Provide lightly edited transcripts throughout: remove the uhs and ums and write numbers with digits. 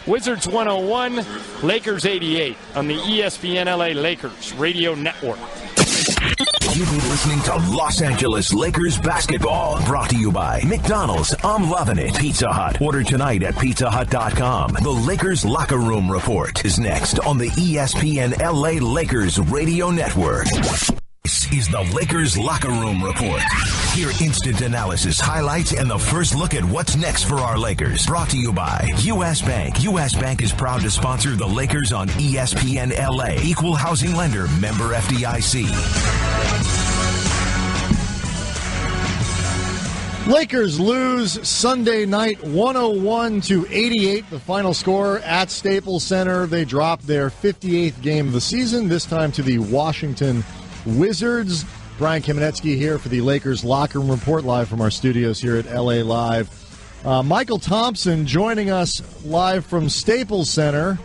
Wizards 101, Lakers 88 on the ESPN LA Lakers Radio Network. You've been listening to Los Angeles Lakers basketball, brought to you by McDonald's. I'm loving it. Pizza Hut. Order tonight at pizzahut.com. The Lakers Locker Room Report is next on the ESPN LA Lakers Radio Network. This is the Lakers Locker Room Report. Hear instant analysis, highlights, and the first look at what's next for our Lakers. Brought to you by U.S. Bank. U.S. Bank is proud to sponsor the Lakers on ESPN LA. Equal housing lender, member FDIC. Lakers lose Sunday night 101-88. The final score at Staples Center. They dropped their 58th game of the season, this time to the Washington Wizards. Brian Kamenetsky here for the Lakers Locker Room Report, live from our studios here at LA Live. Michael Thompson joining us live from Staples Center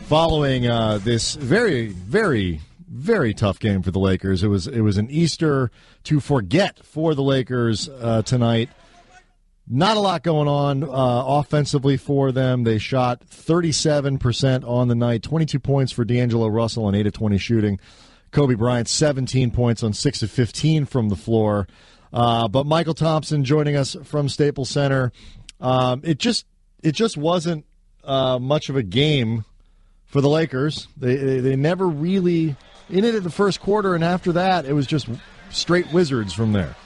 following this very, very, very tough game for the Lakers. It was an Easter to forget for the Lakers tonight. Not a lot going on offensively for them. They shot 37% on the night, 22 points for D'Angelo Russell on 8 of 20 shooting. Kobe Bryant, 17 points on 6 of 15 from the floor. But Michael Thompson joining us from Staples Center. It just wasn't much of a game for the Lakers. They never really in it in the first quarter, and after that, it was just straight Wizards from there.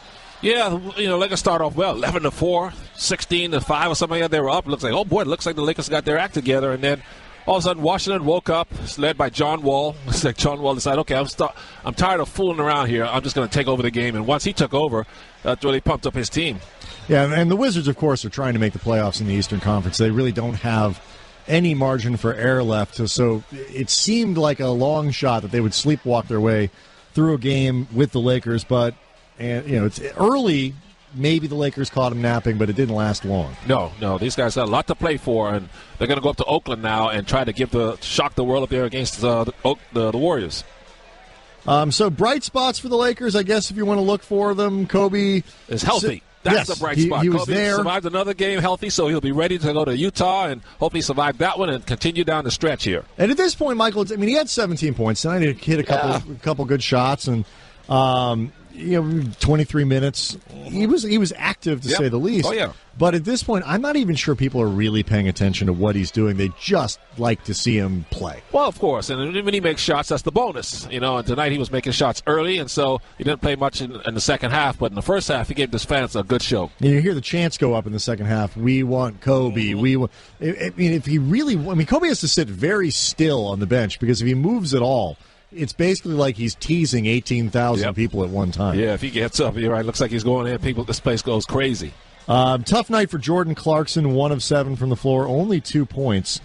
Yeah, Lakers start off well, 11-4, 16-5 or something like that. They were up. Looks like, oh boy, it looks like the Lakers got their act together, and then all of a sudden, Washington woke up. It's led by John Wall. It's like John Wall decided, okay, I'm tired of fooling around here. I'm just going to take over the game. And once he took over, that really pumped up his team. Yeah, and the Wizards, of course, are trying to make the playoffs in the Eastern Conference. They really don't have any margin for error left. So it seemed like a long shot that they would sleepwalk their way through a game with the Lakers. But it's early. Maybe the Lakers caught him napping, but it didn't last long. No, these guys got a lot to play for, and they're going to go up to Oakland now and try to shock the world up there against the Warriors. So bright spots for the Lakers, I guess, if you want to look for them. Kobe is healthy. That's the bright spot. He was Kobe there. Survived another game healthy, so he'll be ready to go to Utah and hopefully survive that one and continue down the stretch here. And at this point, Michael, he had 17 points tonight. He hit a couple good shots, and 23 minutes. He was active, to say the least. Oh, yeah. But at this point, I'm not even sure people are really paying attention to what he's doing. They just like to see him play. Well, of course. And when he makes shots, that's the bonus. And tonight he was making shots early, and so he didn't play much in the second half. But in the first half, he gave his fans a good show. And you hear the chants go up in the second half. We want Kobe. We want. If he really, Kobe has to sit very still on the bench, because if he moves at all, it's basically like he's teasing 18,000 people at one time. Yeah, if he gets up, you're right. Looks like he's going in. This place goes crazy. Tough night for Jordan Clarkson, 1 of 7 from the floor, only 2 points.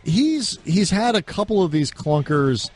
He's had a couple of these clunkers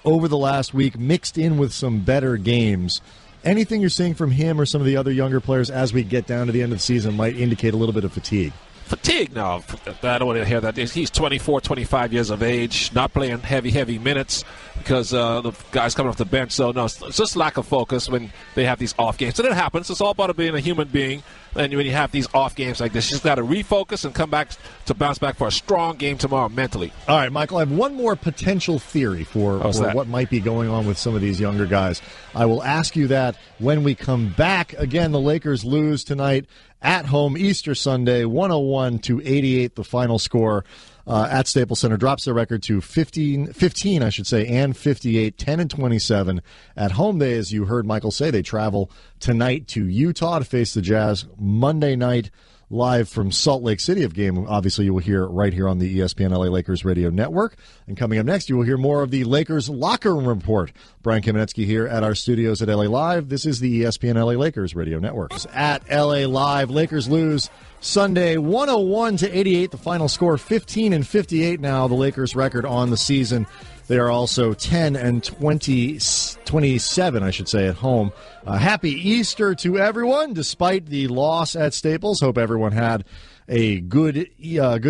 over the last week, mixed in with some better games. Anything you're seeing from him or some of the other younger players as we get down to the end of the season might indicate a little bit of fatigue? Fatigue? No, I don't want to hear that. He's 24, 25 years of age, not playing heavy minutes because the guy's coming off the bench. So, no, it's just lack of focus when they have these off games. And it happens. It's all about being a human being. And when you have these off games like this, you just got to refocus and come back to bounce back for a strong game tomorrow mentally. All right, Michael, I have one more potential theory for what might be going on with some of these younger guys. I will ask you that when we come back. Again, the Lakers lose tonight at home Easter Sunday, 101-88, the final score at Staples Center. Drops their record to 15, and 58, 10-27. At home, as you heard Michael say, they travel tonight to Utah to face the Jazz Monday night. Live from Salt Lake City. Of game, obviously, you will hear right here on the ESPN LA Lakers Radio Network. And coming up next, you will hear more of the Lakers Locker Room Report. Brian Kamenetsky here at our studios at LA Live. This is the ESPN LA Lakers Radio Network. At LA Live, Lakers lose Sunday 101-88. The final score 15-58 now, the Lakers record on the season. They are also 10-27, I should say, at home. Happy Easter to everyone, despite the loss at Staples. Hope everyone had a good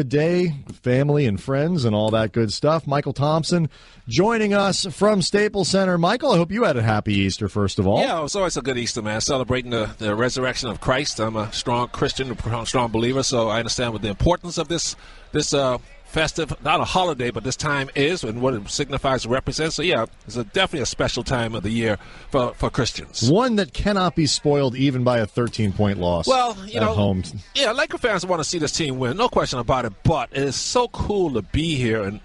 day, family and friends and all that good stuff. Michael Thompson joining us from Staples Center. Michael, I hope you had a happy Easter, first of all. Yeah, it's always a good Easter, man. Celebrating the resurrection of Christ. I'm a strong Christian, a strong believer, so I understand what the importance of this festive, not a holiday, but this time is and what it signifies and represents. So, yeah, it's definitely a special time of the year for Christians. One that cannot be spoiled even by a 13-point loss at home. Yeah, Laker fans want to see this team win, no question about it, but it is so cool to be here and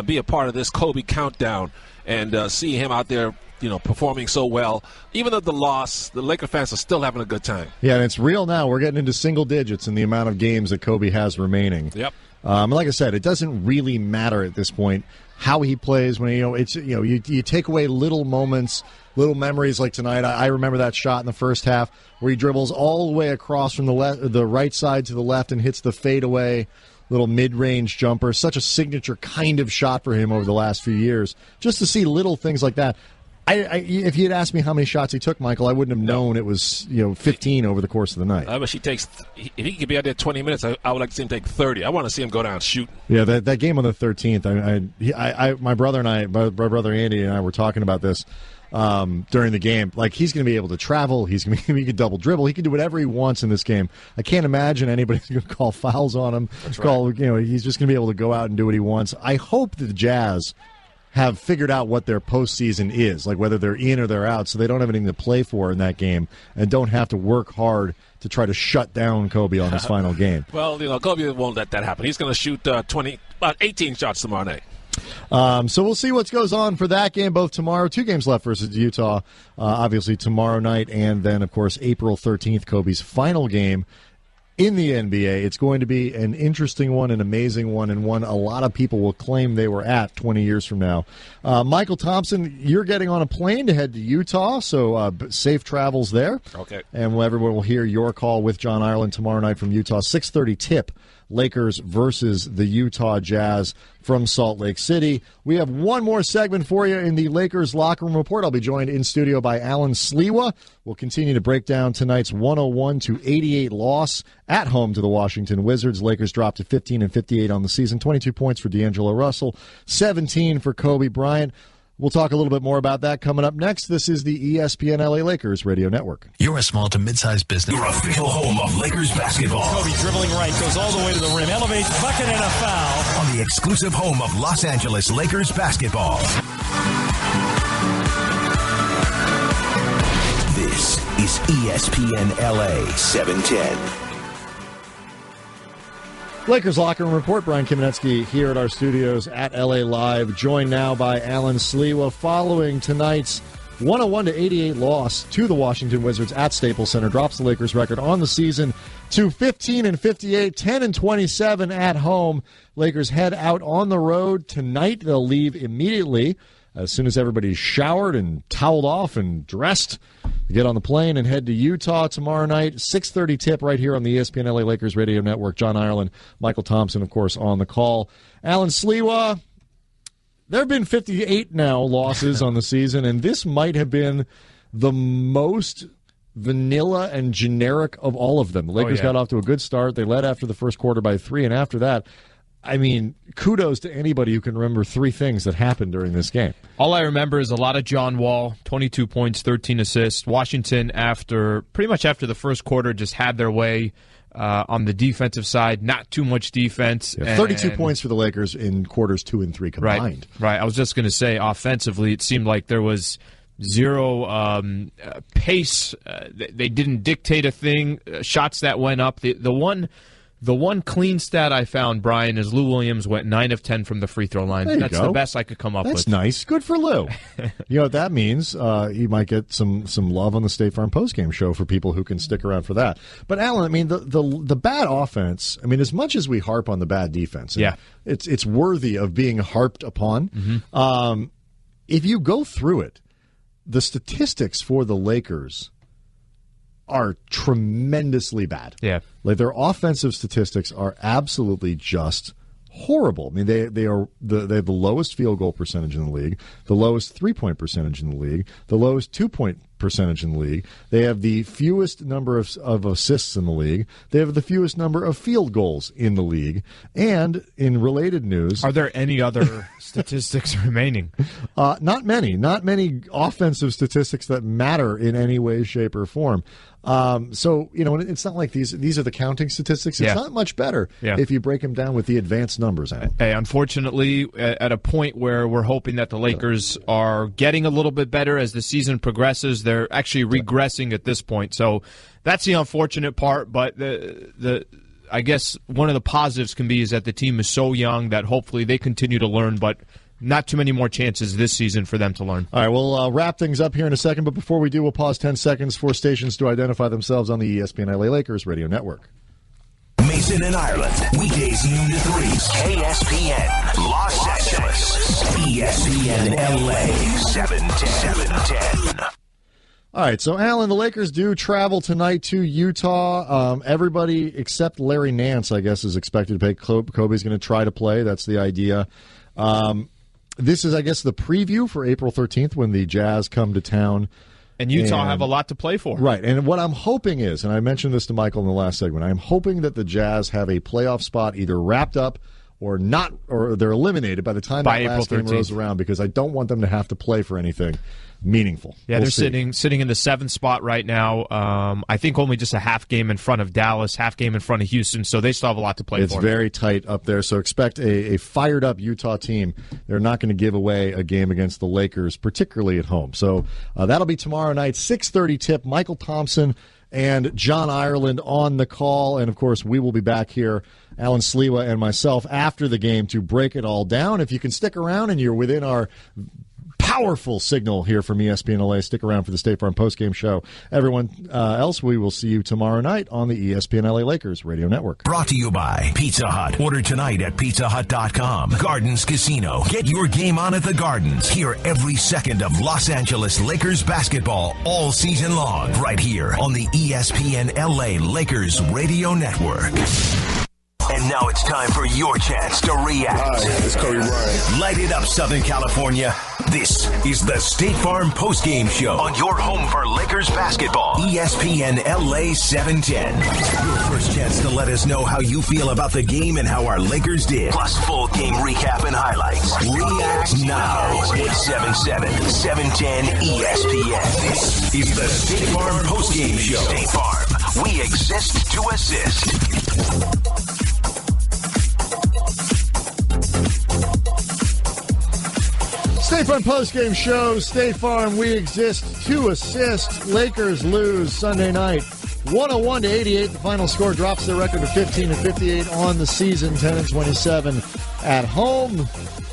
be a part of this Kobe countdown and see him out there performing so well. Even though the loss, the Laker fans are still having a good time. Yeah, and it's real now. We're getting into single digits in the amount of games that Kobe has remaining. Yep. Like I said, it doesn't really matter at this point how he plays. When you take away little moments, little memories like tonight. I remember that shot in the first half where he dribbles all the way across from the right side to the left and hits the fadeaway little mid-range jumper. Such a signature kind of shot for him over the last few years. Just to see little things like that. If you had asked me how many shots he took, Michael, I wouldn't have known it was 15 over the course of the night. But if he could be out there 20 minutes, I would like to see him take 30. I want to see him go down and shoot. Yeah, that game on the 13th, my brother Andy and I were talking about this during the game. Like, he's going to be able to travel. He can double dribble. He can do whatever he wants in this game. I can't imagine anybody's going to call fouls on him. That's right. He's just going to be able to go out and do what he wants. I hope that the Jazz have figured out what their postseason is, like whether they're in or they're out, so they don't have anything to play for in that game and don't have to work hard to try to shut down Kobe on his final game. Well, Kobe won't let that happen. He's going to shoot about 18 shots tomorrow night. So we'll see what goes on for that game, both tomorrow. 2 games left versus Utah, obviously tomorrow night, and then, of course, April 13th, Kobe's final game in the NBA. It's going to be an interesting one, an amazing one, and one a lot of people will claim they were at 20 years from now. Michael Thompson, you're getting on a plane to head to Utah, so safe travels there. Okay. And everyone will hear your call with John Ireland tomorrow night from Utah. 6:30 tip. Lakers versus the Utah Jazz from Salt Lake City. We have one more segment for you in the Lakers Locker Room Report. I'll be joined in studio by Alan Sliwa. We'll continue to break down tonight's 101-88 loss at home to the Washington Wizards. Lakers dropped to 15-58 on the season. 22 points for D'Angelo Russell, 17 for Kobe Bryant. We'll talk a little bit more about that coming up next. This is the ESPN LA Lakers Radio Network. You're a small to mid-sized business. Your official home of Lakers basketball. Kobe dribbling right, goes all the way to the rim, elevates, bucket, and a foul. On the exclusive home of Los Angeles Lakers basketball. This is ESPN LA 710. Lakers Locker Room Report. Brian Kamenetsky here at our studios at LA Live, joined now by Alan Sliwa. Following tonight's 101-88 loss to the Washington Wizards at Staples Center, drops the Lakers record on the season to 15-58, 10-27 at home. Lakers head out on the road tonight. They'll leave immediately as soon as everybody's showered and toweled off and dressed. Get on the plane and head to Utah tomorrow night. 6:30 tip right here on the ESPN LA Lakers Radio Network. John Ireland, Michael Thompson, of course, on the call. Alan Sliwa, there have been 58 now losses on the season, and this might have been the most vanilla and generic of all of them. The Lakers got off to a good start. They led after the first quarter by 3, and after that, I mean, kudos to anybody who can remember 3 things that happened during this game. All I remember is a lot of John Wall, 22 points, 13 assists. Washington, pretty much after the first quarter, just had their way on the defensive side. Not too much defense. Yeah, 32 points for the Lakers in quarters 2 and 3 combined. Right. I was just going to say, offensively, it seemed like there was zero pace. They didn't dictate a thing. Shots that went up. The one clean stat I found, Brian, is Lou Williams went 9 of 10 from the free throw line. That's the best I could come up with. That's nice. Good for Lou. You know what that means? He might get some love on the State Farm postgame show for people who can stick around for that. But Alan, I mean, the bad offense. I mean, as much as we harp on the bad defense, it's worthy of being harped upon. Mm-hmm. If you go through it, the statistics for the Lakers are tremendously bad. Yeah. Like, their offensive statistics are absolutely just horrible. I mean, they have the lowest field goal percentage in the league, the lowest 3-point percentage in the league, the lowest 2-point percentage in the league. They have the fewest number of assists in the league. They have the fewest number of field goals in the league. And in related news, are there any other statistics remaining? Not many. Not many offensive statistics that matter in any way, shape, or form. So, it's not like these are the counting statistics. It's not much better if you break them down with the advanced numbers. Hey, unfortunately, at a point where we're hoping that the Lakers are getting a little bit better as the season progresses, they're actually regressing at this point. So that's the unfortunate part, but I guess one of the positives can be is that the team is so young that hopefully they continue to learn, but not too many more chances this season for them to learn. All right, we'll wrap things up here in a second, but before we do, we'll pause 10 seconds for stations to identify themselves on the ESPN LA Lakers radio network. Mason and Ireland, weekdays noon to 3, KSPN, Los Angeles, ESPN LA, 710. All right, so Alan, the Lakers do travel tonight to Utah. Everybody except Larry Nance, I guess, is expected to play. Kobe's going to try to play. That's the idea. This is, I guess, the preview for April 13th when the Jazz come to town. And Utah have a lot to play for. Right, and what I'm hoping is, and I mentioned this to Michael in the last segment, I'm hoping that the Jazz have a playoff spot either wrapped up or not, or they're eliminated by the time that last game rolls around, because I don't want them to have to play for anything meaningful. Yeah, they're sitting in the 7th spot right now. I think only just a half game in front of Dallas, half game in front of Houston, so they still have a lot to play for. It's very tight up there, so expect a fired-up Utah team. They're not going to give away a game against the Lakers, particularly at home. So that'll be tomorrow night, 6:30 tip. Michael Thompson and John Ireland on the call, and, of course, we will be back here, Alan Sliwa and myself, after the game to break it all down. If you can stick around and you're within our powerful signal here from ESPN LA, stick around for the State Farm postgame show. Everyone else, we will see you tomorrow night on the ESPN LA Lakers radio network. Brought to you by Pizza Hut. Order tonight at pizzahut.com. Gardens Casino. Get your game on at the Gardens. Hear every second of Los Angeles Lakers basketball all season long right here on the ESPN LA Lakers radio network. And now it's time for your chance to react. Hi, it's Kobe Bryant. Light it up, Southern California. This is the State Farm postgame show on your home for Lakers basketball. ESPN LA 710. Your first chance to let us know how you feel about the game and how our Lakers did. Plus full game recap and highlights. React now. 877-710 ESPN. This is the State Farm postgame show. State Farm. We exist to assist. State Farm postgame show. State Farm, we exist to assist. Lakers lose Sunday night, 101-88. The final score drops their record to 15-58 on the season, 10-27 at home.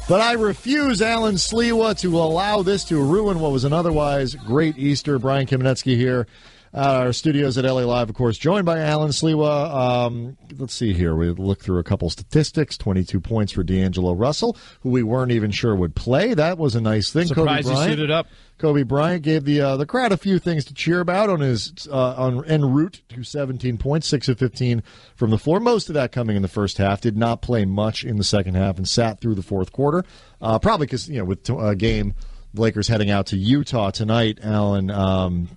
But I refuse, Alan Sliwa, to allow this to ruin what was an otherwise great Easter. Brian Kamenetsky here. Our studios at LA Live, of course, joined by Alan Sliwa. Let's see here. We look through a couple statistics. 22 points for D'Angelo Russell, who we weren't even sure would play. That was a nice thing. Surprised he suited up. Kobe Bryant gave the crowd a few things to cheer about on his en route to 17 points, 6 of 15 from the floor. Most of that coming in the first half. Did not play much in the second half and sat through the fourth quarter. Probably because, with a game, the Lakers heading out to Utah tonight, Alan,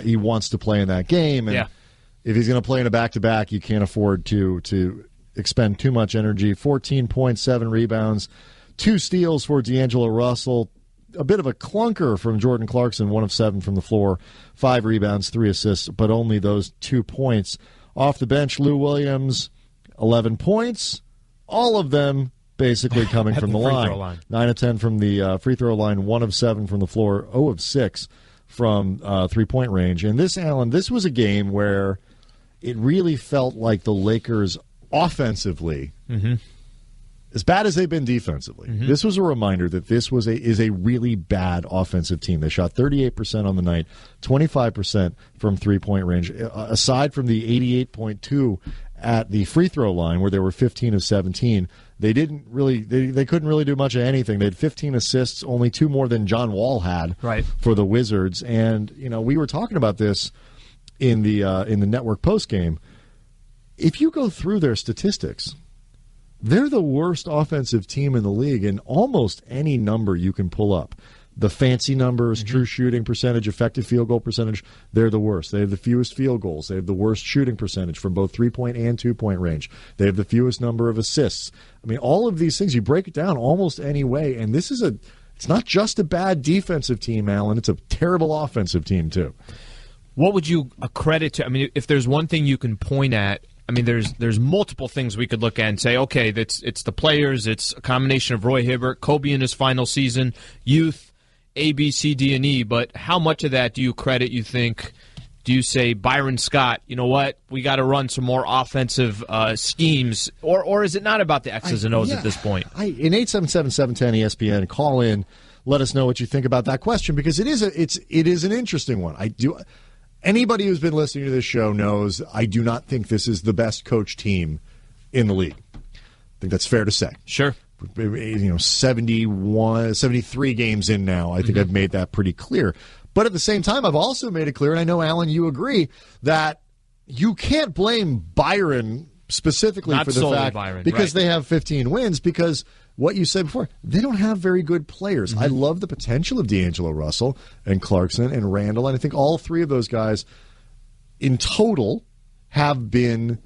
he wants to play in that game, and if he's going to play in a back-to-back, you can't afford to expend too much energy. 14.7 rebounds, 2 steals for D'Angelo Russell, a bit of a clunker from Jordan Clarkson, 1 of 7 from the floor, 5 rebounds, 3 assists, but only those 2 points. Off the bench, Lou Williams, 11 points, all of them basically coming from the line. 9 of 10 from the free throw line, 1 of 7 from the floor, 0 of 6 from three-point range. And this, Alan, this was a game where it really felt like the Lakers offensively, as bad as they've been defensively, this was a reminder that this is a really bad offensive team. They shot 38% on the night, 25% from three-point range. Aside from the 88.2 at the free throw line, where they were 15 of 17, they couldn't really do much of anything. They had 15 assists, only 2 more than John Wall had for the Wizards. And we were talking about this in the network postgame. If you go through their statistics, they're the worst offensive team in the league in almost any number you can pull up. the fancy numbers, true shooting percentage, effective field goal percentage, they're the worst. They have the fewest field goals. They have the worst shooting percentage from both 3-point and 2-point range. They have the fewest number of assists. I mean, all of these things, you break it down almost any way, and this is it's not just a bad defensive team, Alan. It's a terrible offensive team, too. What would you accredit to? I mean, if there's one thing you can point at, I mean, there's multiple things we could look at and say, okay, it's the players, it's a combination of Roy Hibbert, Kobe in his final season, youth, A, B, C, D, and E, but how much of that do you credit, you think? Do you say, Byron Scott, you know what, we got to run some more offensive schemes, or is it not about the X's and O's at this point? In 877-710-ESPN, call in, let us know what you think about that question, because it is an interesting one. Anybody who's been listening to this show knows I do not think this is the best coach team in the league. I think that's fair to say. Sure. 73 games in now. I think I've made that pretty clear. But at the same time, I've also made it clear, and I know, Alan, you agree, that you can't blame Byron specifically Not for the solely fact Byron, because right. they have 15 wins, because what you said before, they don't have very good players. I love the potential of D'Angelo Russell and Clarkson and Randall, and I think all three of those guys in total have been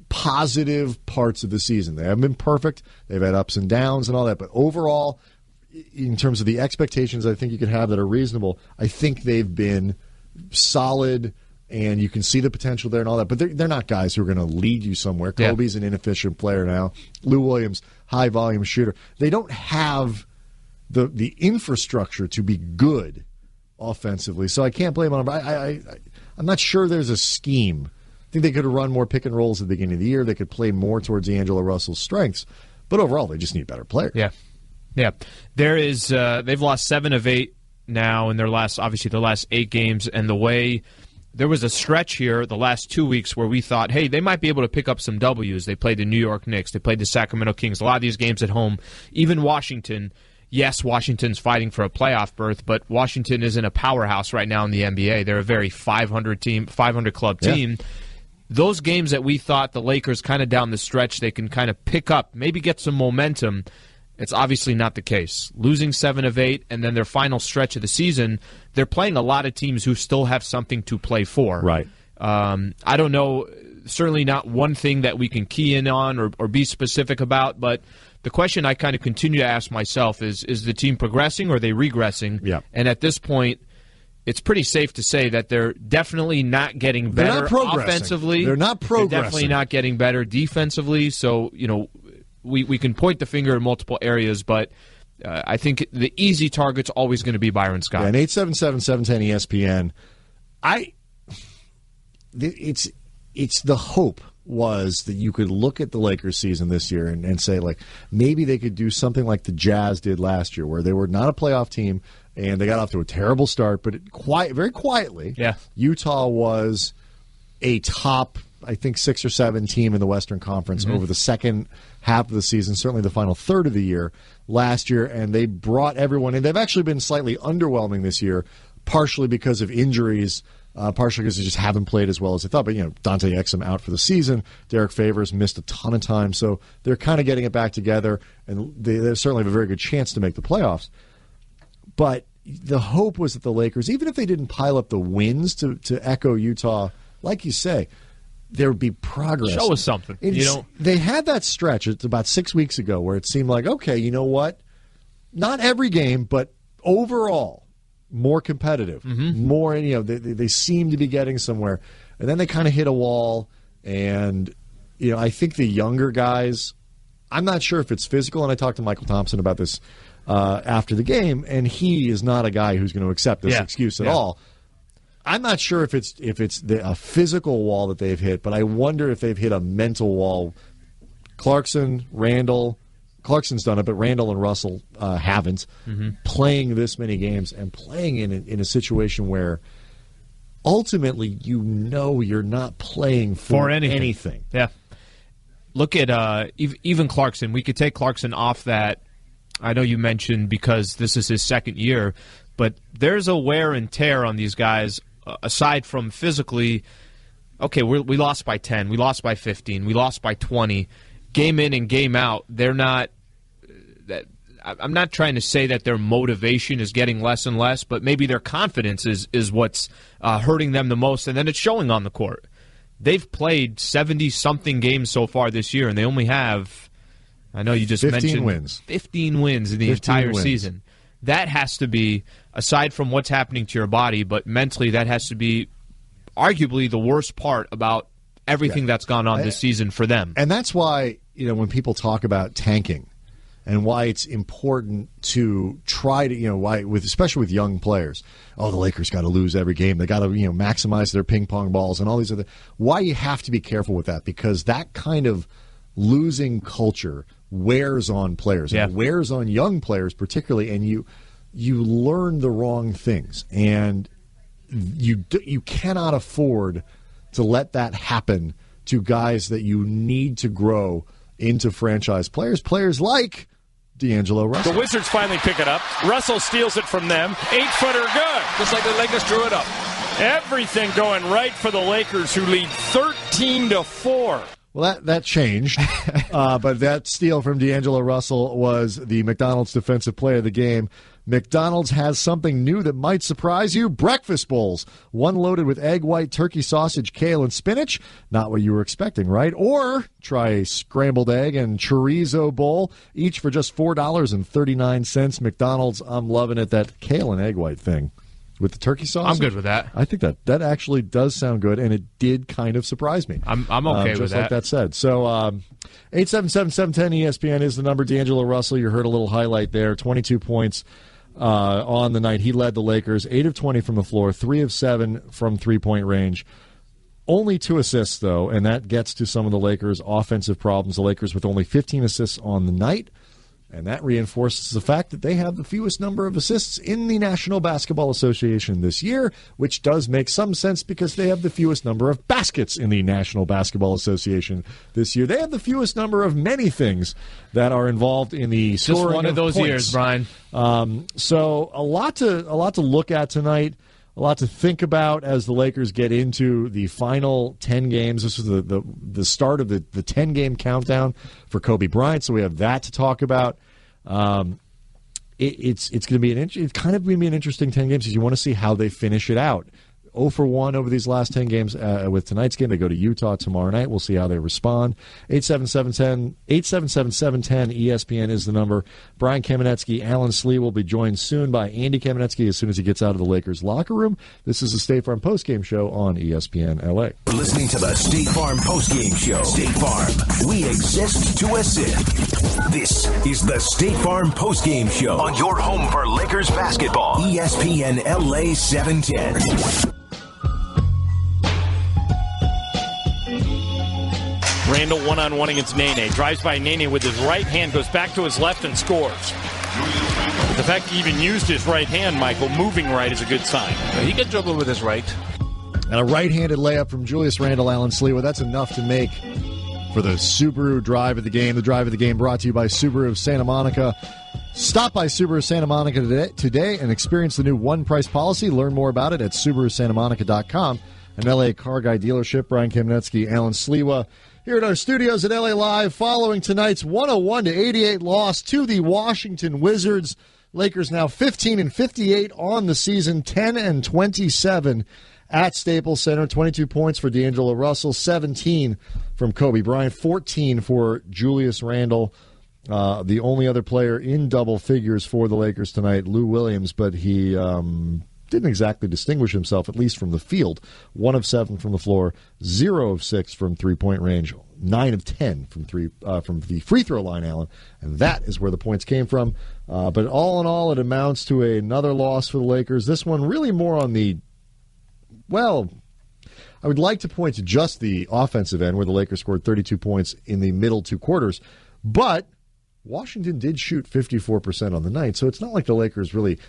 positive parts of the season. They haven't been perfect. They've had ups and downs and all that, but overall, in terms of the expectations I think you could have that are reasonable, I think they've been solid, and you can see the potential there and all that, but they're not guys who are going to lead you somewhere. Yeah. Kobe's an inefficient player now. Lou Williams, high-volume shooter. They don't have the infrastructure to be good offensively, so I can't blame them. I'm not sure there's a scheme. I think they could have run more pick and rolls at the beginning of the year. They could play more towards D'Angelo Russell's strengths, but overall, they just need better players. Yeah. There is. They've lost 7 of 8 now in their last 8 games, and the way there was a stretch here the last 2 weeks where we thought, hey, they might be able to pick up some W's. They played the New York Knicks. They played the Sacramento Kings. A lot of these games at home. Even Washington. Yes, Washington's fighting for a playoff berth, but Washington isn't a powerhouse right now in the NBA. They're a very 500 club team. Yeah. Those games that we thought the Lakers kind of down the stretch, they can kind of pick up, maybe get some momentum. It's obviously not the case. Losing 7 of 8, and then their final stretch of the season, they're playing a lot of teams who still have something to play for. Right. I don't know, certainly not one thing that we can key in on or be specific about, but the question I kind of continue to ask myself is the team progressing or are they regressing? Yeah. And at this point, it's pretty safe to say that they're definitely not getting better offensively. They're not progressing. They're definitely not getting better defensively. So, we can point the finger in multiple areas, but I think the easy target's always going to be Byron Scott. Yeah, and 877-710-ESPN. It's the hope was that you could look at the Lakers season this year and say, like, maybe they could do something like the Jazz did last year, where they were not a playoff team and they got off to a terrible start, but very quietly, Utah was a top, I think, 6 or 7 team in the Western Conference over the second half of the season, certainly the final third of the year last year, and they brought everyone in. They've actually been slightly underwhelming this year, partially because of injuries, partially because they just haven't played as well as they thought. But, Dante Exum out for the season. Derek Favors missed a ton of time, so they're kind of getting it back together, and they certainly have a very good chance to make the playoffs. But the hope was that the Lakers, even if they didn't pile up the wins to echo Utah, like you say, there would be progress. Show us something. They had that stretch, it's about 6 weeks ago, where it seemed like, okay, you know what? Not every game, but overall, more competitive. More, they seem to be getting somewhere. And then they kind of hit a wall, and, I think the younger guys, I'm not sure if it's physical, and I talked to Michael Thompson about this after the game, and he is not a guy who's going to accept this excuse at all. I'm not sure if it's a physical wall that they've hit, but I wonder if they've hit a mental wall. Clarkson, Randall, Clarkson's done it, but Randall and Russell haven't. Playing this many games and playing in a situation where ultimately you're not playing for anything. Yeah. Look at even Clarkson. We could take Clarkson off that. I know you mentioned because this is his second year, but there's a wear and tear on these guys aside from physically. Okay, we lost by 10, we lost by 15, we lost by 20. Game in and game out, they're not. I'm not trying to say that their motivation is getting less and less, but maybe their confidence is what's hurting them the most, and then it's showing on the court. They've played 70-something games so far this year, and they only have, I know you just 15 mentioned wins. 15 wins in the entire season. That has to be, aside from what's happening to your body, but mentally that has to be arguably the worst part about everything that's gone on this season for them. And that's why, when people talk about tanking and why it's important to try to, especially with young players, the Lakers got to lose every game. They got to, maximize their ping pong balls and all these other, why you have to be careful with that, because that kind of losing culture wears on players. Yeah. It wears on young players particularly, and you learn the wrong things, and you cannot afford to let that happen to guys that you need to grow into franchise players like D'Angelo Russell. The Wizards finally pick it up. Russell steals it from them. 8-footer good. Just like the Lakers drew it up. Everything going right for the Lakers, who lead 13-4. Well, that changed, but that steal from D'Angelo Russell was the McDonald's Defensive Player of the Game. McDonald's has something new that might surprise you. Breakfast bowls. One loaded with egg white, turkey sausage, kale, and spinach. Not what you were expecting, right? Or try a scrambled egg and chorizo bowl, each for just $4.39. McDonald's, I'm loving it, that kale and egg white thing. With the turkey sausage? I'm good with that. I think that actually does sound good, and it did kind of surprise me. I'm okay with that. Just like that said. So 877-710-ESPN is the number. D'Angelo Russell, you heard a little highlight there, 22 points on the night. He led the Lakers, 8 of 20 from the floor, 3 of 7 from three-point range. Only 2 assists, though, and that gets to some of the Lakers' offensive problems. The Lakers with only 15 assists on the night. And that reinforces the fact that they have the fewest number of assists in the National Basketball Association this year, which does make some sense because they have the fewest number of baskets in the National Basketball Association this year. They have the fewest number of many things that are involved in the scoring just one of those points. years, Brian. So a lot to look at tonight. A lot to think about as the Lakers get into the final 10 games. This is the start of the 10-game countdown for Kobe Bryant, so we have that to talk about. It's going to be it's kind of going to be an interesting 10 games because you want to see how they finish it out. 0 for 1 over these last 10 games with tonight's game. They go to Utah tomorrow night. We'll see how they respond. 877-710-ESPN is the number. Brian Kamenetsky, Alan Slee will be joined soon by Andy Kamenetsky as soon as he gets out of the Lakers locker room. This is the State Farm Postgame Show on ESPN LA. You're listening to the State Farm Postgame Show. State Farm, we exist to assist. This is the State Farm Postgame Show on your home for Lakers basketball. ESPN LA 710. Randall one-on-one against Nene. Drives by Nene with his right hand, goes back to his left and scores. But the fact he even used his right hand, Michael, moving right, is a good sign. He can dribble with his right. And a right-handed layup from Julius Randle, Alan Sleewa. That's enough to make for the Subaru Drive of the Game. The Drive of the Game brought to you by Subaru of Santa Monica. Stop by Subaru Santa Monica today and experience the new one-price policy. Learn more about it at SubaruSantaMonica.com. An LA Car Guy dealership. Brian Kamenetsky, Alan Sleewa. Here at our studios at LA Live, following tonight's 101-88 loss to the Washington Wizards. Lakers now 15-58 on the season, 10-27 at Staples Center. 22 points for D'Angelo Russell, 17 from Kobe Bryant, 14 for Julius Randle. The only other player in double figures for the Lakers tonight, Lou Williams, but he didn't exactly distinguish himself, at least from the field. 1 of 7 from the floor, 0 of 6 from three-point range, 9 of 10 from the free throw line, Alan, and that is where the points came from. But all in all, it amounts to another loss for the Lakers. This one really more on the, well, I would like to point to just the offensive end where the Lakers scored 32 points in the middle 2 quarters, but Washington did shoot 54% on the night, so it's not like the Lakers really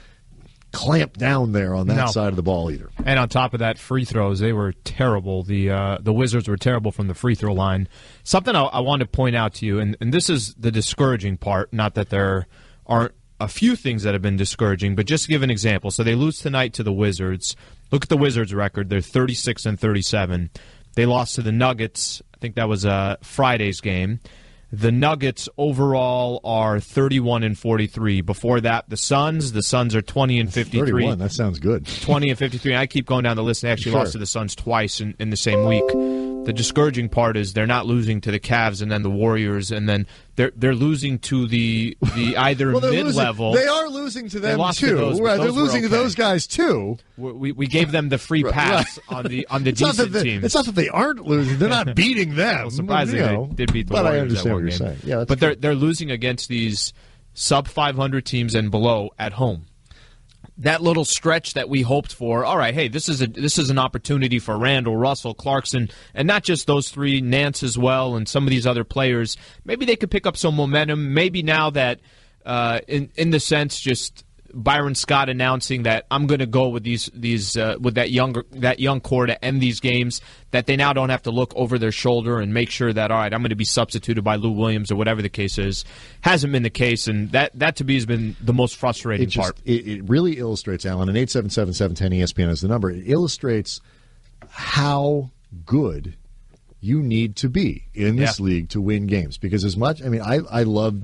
clamped down there on that side of the ball either. And on top of that, free throws, they were terrible. The Wizards were terrible from the free throw line. Something I want to point out to you, and this is the discouraging part, not that there aren't a few things that have been discouraging, but just to give an example. So they lose tonight to the Wizards. Look at the Wizards' record. They're 36-37. They lost to the Nuggets. I think that was Friday's game. The Nuggets overall are 31-43. Before that, the Suns are 20-53. 31, that sounds good. 20-53. I keep going down the list. They actually lost to the Suns twice in the same week. The discouraging part is they're not losing to the Cavs and then the Warriors, and then they're losing to the either mid-level. They are losing to them too. To right, they're losing to those guys too. We gave them the free pass on the decent teams. It's not that they aren't losing; they're not beating them. Well, surprisingly, they did beat the Warriors. But I understand what you're saying. Yeah, but they're losing against these sub 500 teams and below at home. That little stretch that we hoped for. All right, hey, this is an opportunity for Randall, Russell, Clarkson, and not just those three, Nance as well, and some of these other players. Maybe they could pick up some momentum. Maybe now that, in the sense, just Byron Scott announcing that I'm going to go with with that young core to end these games, that they now don't have to look over their shoulder and make sure that, all right, I'm going to be substituted by Lou Williams or whatever the case is, hasn't been the case, and that to me has been the most frustrating part. It really illustrates, Alan, and 877-710-ESPN is the number. It illustrates how good you need to be in this league to win games. Because I love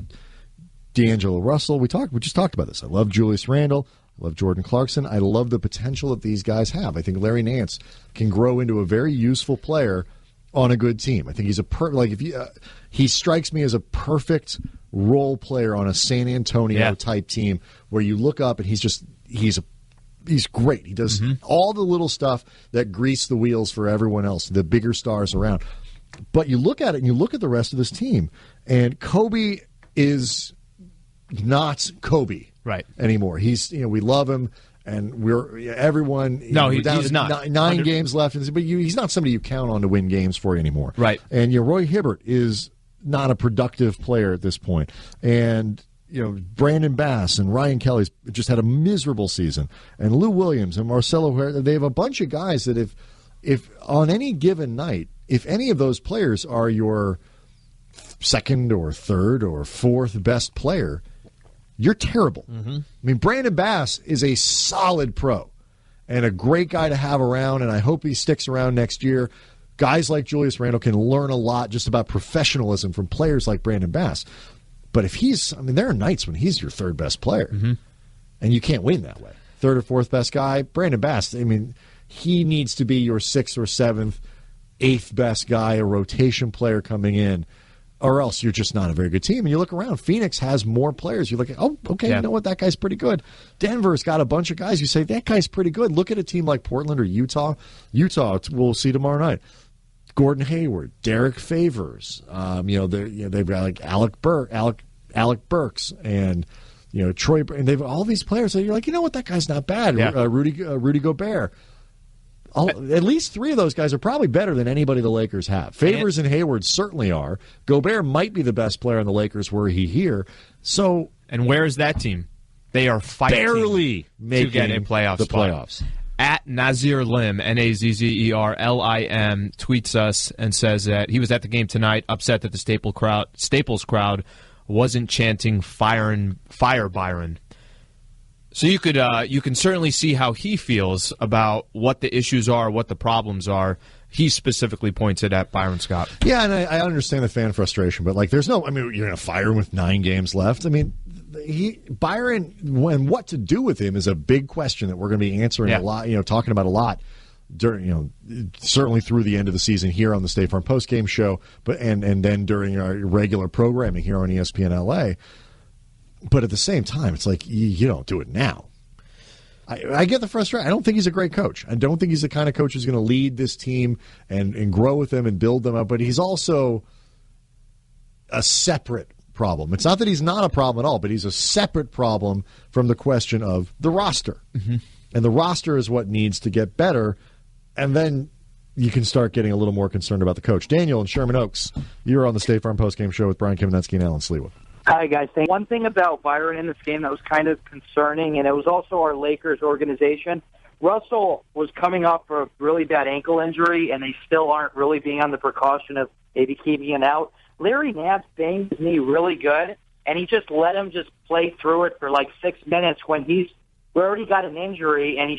D'Angelo Russell. We just talked about this. I love Julius Randle. I love Jordan Clarkson. I love the potential that these guys have. I think Larry Nance can grow into a very useful player on a good team. I think he's he strikes me as a perfect role player on a San Antonio type team where you look up and he's great. He does all the little stuff that grease the wheels for everyone else, the bigger stars around. But you look at it and you look at the rest of this team, and Kobe is not Kobe anymore. He's we love him, and everyone. No, he's not. Nine games left, but he's not somebody you count on to win games for you anymore. Right. And Roy Hibbert is not a productive player at this point, and Brandon Bass and Ryan Kelly's just had a miserable season, and Lou Williams and Marcelo Huerta. They have a bunch of guys that if on any given night, if any of those players are your second or third or fourth best player, you're terrible. I mean, Brandon Bass is a solid pro and a great guy to have around, and I hope he sticks around next year. Guys like Julius Randle can learn a lot just about professionalism from players like Brandon Bass. But if there are nights when he's your third best player, and you can't win that way. Third or fourth best guy, Brandon Bass, he needs to be your sixth or seventh, eighth best guy, a rotation player coming in, or else you're just not a very good team. And you look around, Phoenix has more players. You look at, you know what, that guy's pretty good. Denver's got a bunch of guys. You say, that guy's pretty good. Look at a team like Portland or Utah. Utah, we'll see tomorrow night. Gordon Hayward, Derek Favors. They've got like Alec Burks, and Troy, and they've all these players that you're like, what, that guy's not bad. Yeah. Rudy Gobert. At least three of those guys are probably better than anybody the Lakers have. Favors and Hayward certainly are. Gobert might be the best player on the Lakers were he here. And where is that team? They are fighting barely to get a playoff the spot. playoffs. At Nazir Lim, Nazerlim, tweets us and says that he was at the game tonight, upset that the Staples crowd wasn't chanting fire Byron. So you can certainly see how he feels about what the issues are, what the problems are. He specifically pointed at Byron Scott. Yeah, and I understand the fan frustration, but there's no. You're going to fire him with 9 games left. Byron, and what to do with him is a big question that we're going to be answering a lot. Talking about a lot during, certainly through the end of the season here on the State Farm Postgame show, and then during our regular programming here on ESPN LA. But at the same time, it's like you don't do it now. I get the frustration. I don't think he's a great coach. I don't think he's the kind of coach who's going to lead this team and grow with them and build them up. But he's also a separate problem. It's not that he's not a problem at all, but he's a separate problem from the question of the roster. And the roster is what needs to get better. And then you can start getting a little more concerned about the coach. Daniel in Sherman Oaks, you're on the State Farm Postgame show with Brian Kamenetsky and Alan Sleewa. Hi, guys. One thing about Byron in this game that was kind of concerning, and it was also our Lakers organization, Russell was coming off for a really bad ankle injury, and they still aren't really being on the precaution of maybe keeping him out. Larry Nance banged his knee really good, and he just let him just play through it for like 6 minutes when we already got an injury, and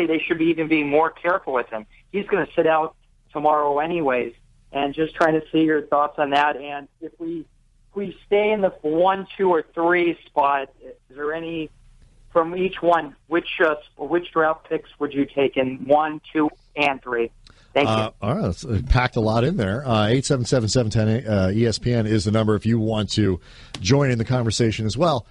they should be even being more careful with him. He's going to sit out tomorrow anyways. and just trying to see your thoughts on that. And if we stay in the 1, 2, or 3 spot, is there any from each one? Which draft picks would you take in 1, 2, and 3? Thank you. All right, it's packed a lot in there. 877-710-ESPN is the number if you want to join in the conversation as well.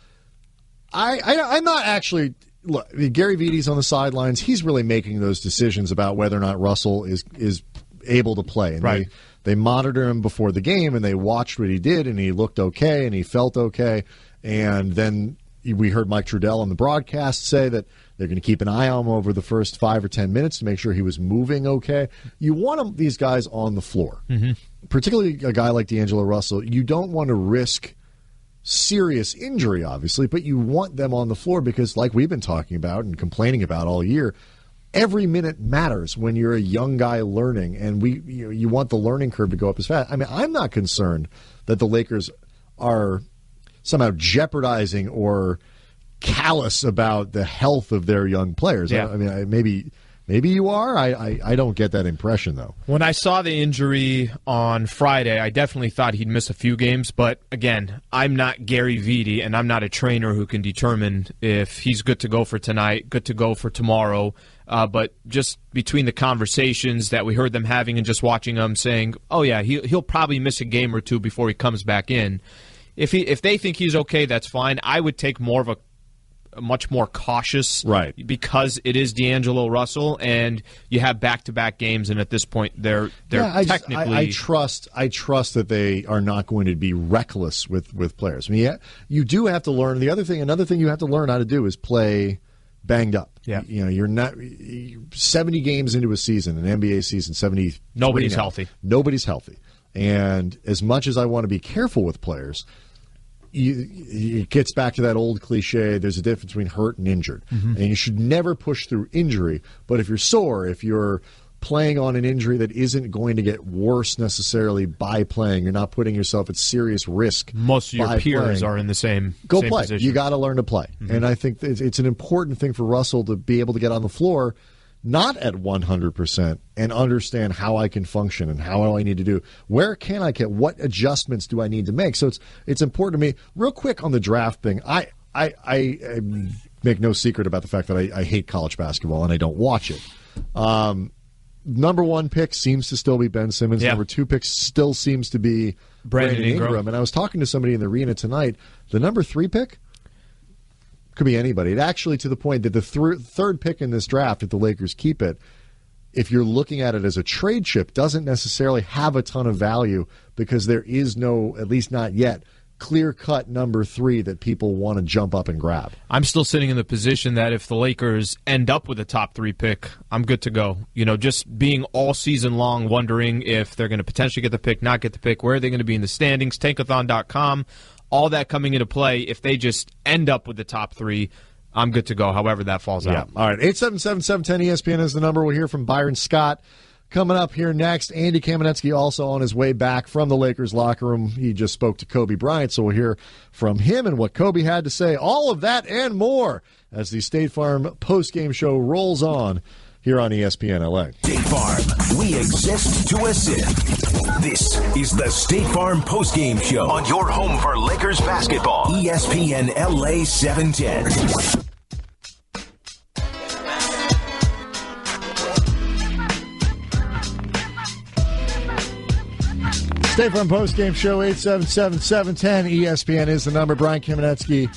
I'm not actually. Look, Gary Vidi's on the sidelines. He's really making those decisions about whether or not Russell is able to play. And right. They monitor him before the game, and they watched what he did, and he looked okay, and he felt okay. And then we heard Mike Trudell on the broadcast say that they're going to keep an eye on him over the first 5 or 10 minutes to make sure he was moving okay. You want these guys on the floor, particularly a guy like D'Angelo Russell. You don't want to risk serious injury, obviously, but you want them on the floor because, like we've been talking about and complaining about all year, every minute matters when you're a young guy learning, and you want the learning curve to go up as fast. I mean, I'm not concerned that the Lakers are somehow jeopardizing or callous about the health of their young players. Yeah. I mean, maybe you are. I don't get that impression, though. When I saw the injury on Friday, I definitely thought he'd miss a few games. But, again, I'm not Gary Vidi, and I'm not a trainer who can determine if he's good to go for tonight, good to go for tomorrow. But just between the conversations that we heard them having and just watching them saying, oh, yeah, he'll probably miss a game or two before he comes back in. If they think he's okay, that's fine. I would take more of a much more cautious, right? Because it is D'Angelo Russell, and you have back-to-back games, and at this point, they're technically. I trust that they are not going to be reckless with players. I mean, yeah, you do have to learn. Another thing you have to learn how to do is play banged up. Yeah, you're not 70 games into a season, an NBA season, 70. Nobody's healthy. Nobody's healthy, and as much as I want to be careful with players. It gets back to that old cliche, there's a difference between hurt and injured. And you should never push through injury. But if you're sore, if you're playing on an injury that isn't going to get worse necessarily by playing, you're not putting yourself at serious risk. Most of your peers are in the same play. Position. You got to learn to play. And I think it's an important thing for Russell to be able to get on the floor not at 100% and understand how I can function and how do I need to do. Where can I get? What adjustments do I need to make? So it's important to me. Real quick on the draft thing, I make no secret about the fact that I hate college basketball and I don't watch it. Number 1 pick seems to still be Ben Simmons. Yeah. Number 2 pick still seems to be Brandon Ingram. And I was talking to somebody in the arena tonight. The number 3 pick could be anybody. It actually, to the point that the third pick in this draft, if the Lakers keep it, if you're looking at it as a trade chip, doesn't necessarily have a ton of value because there is no, at least not yet, clear-cut number 3 that people want to jump up and grab. I'm still sitting in the position that if the Lakers end up with a top 3 pick, I'm good to go. Just being all season long wondering if they're going to potentially get the pick, not get the pick, where are they going to be in the standings, tankathon.com. All that coming into play, if they just end up with the top 3, I'm good to go, however that falls out. All right, 877-710-ESPN is the number. We'll hear from Byron Scott coming up here next. Andy Kamenetsky also on his way back from the Lakers locker room. He just spoke to Kobe Bryant, so we'll hear from him and what Kobe had to say. All of that and more as the State Farm postgame show rolls on here on ESPN LA. State Farm, we exist to assist. This is the State Farm postgame show on your home for Lakers basketball. ESPN LA 710. State Farm postgame show, 877-710. ESPN is the number. Brian Kamenetsky,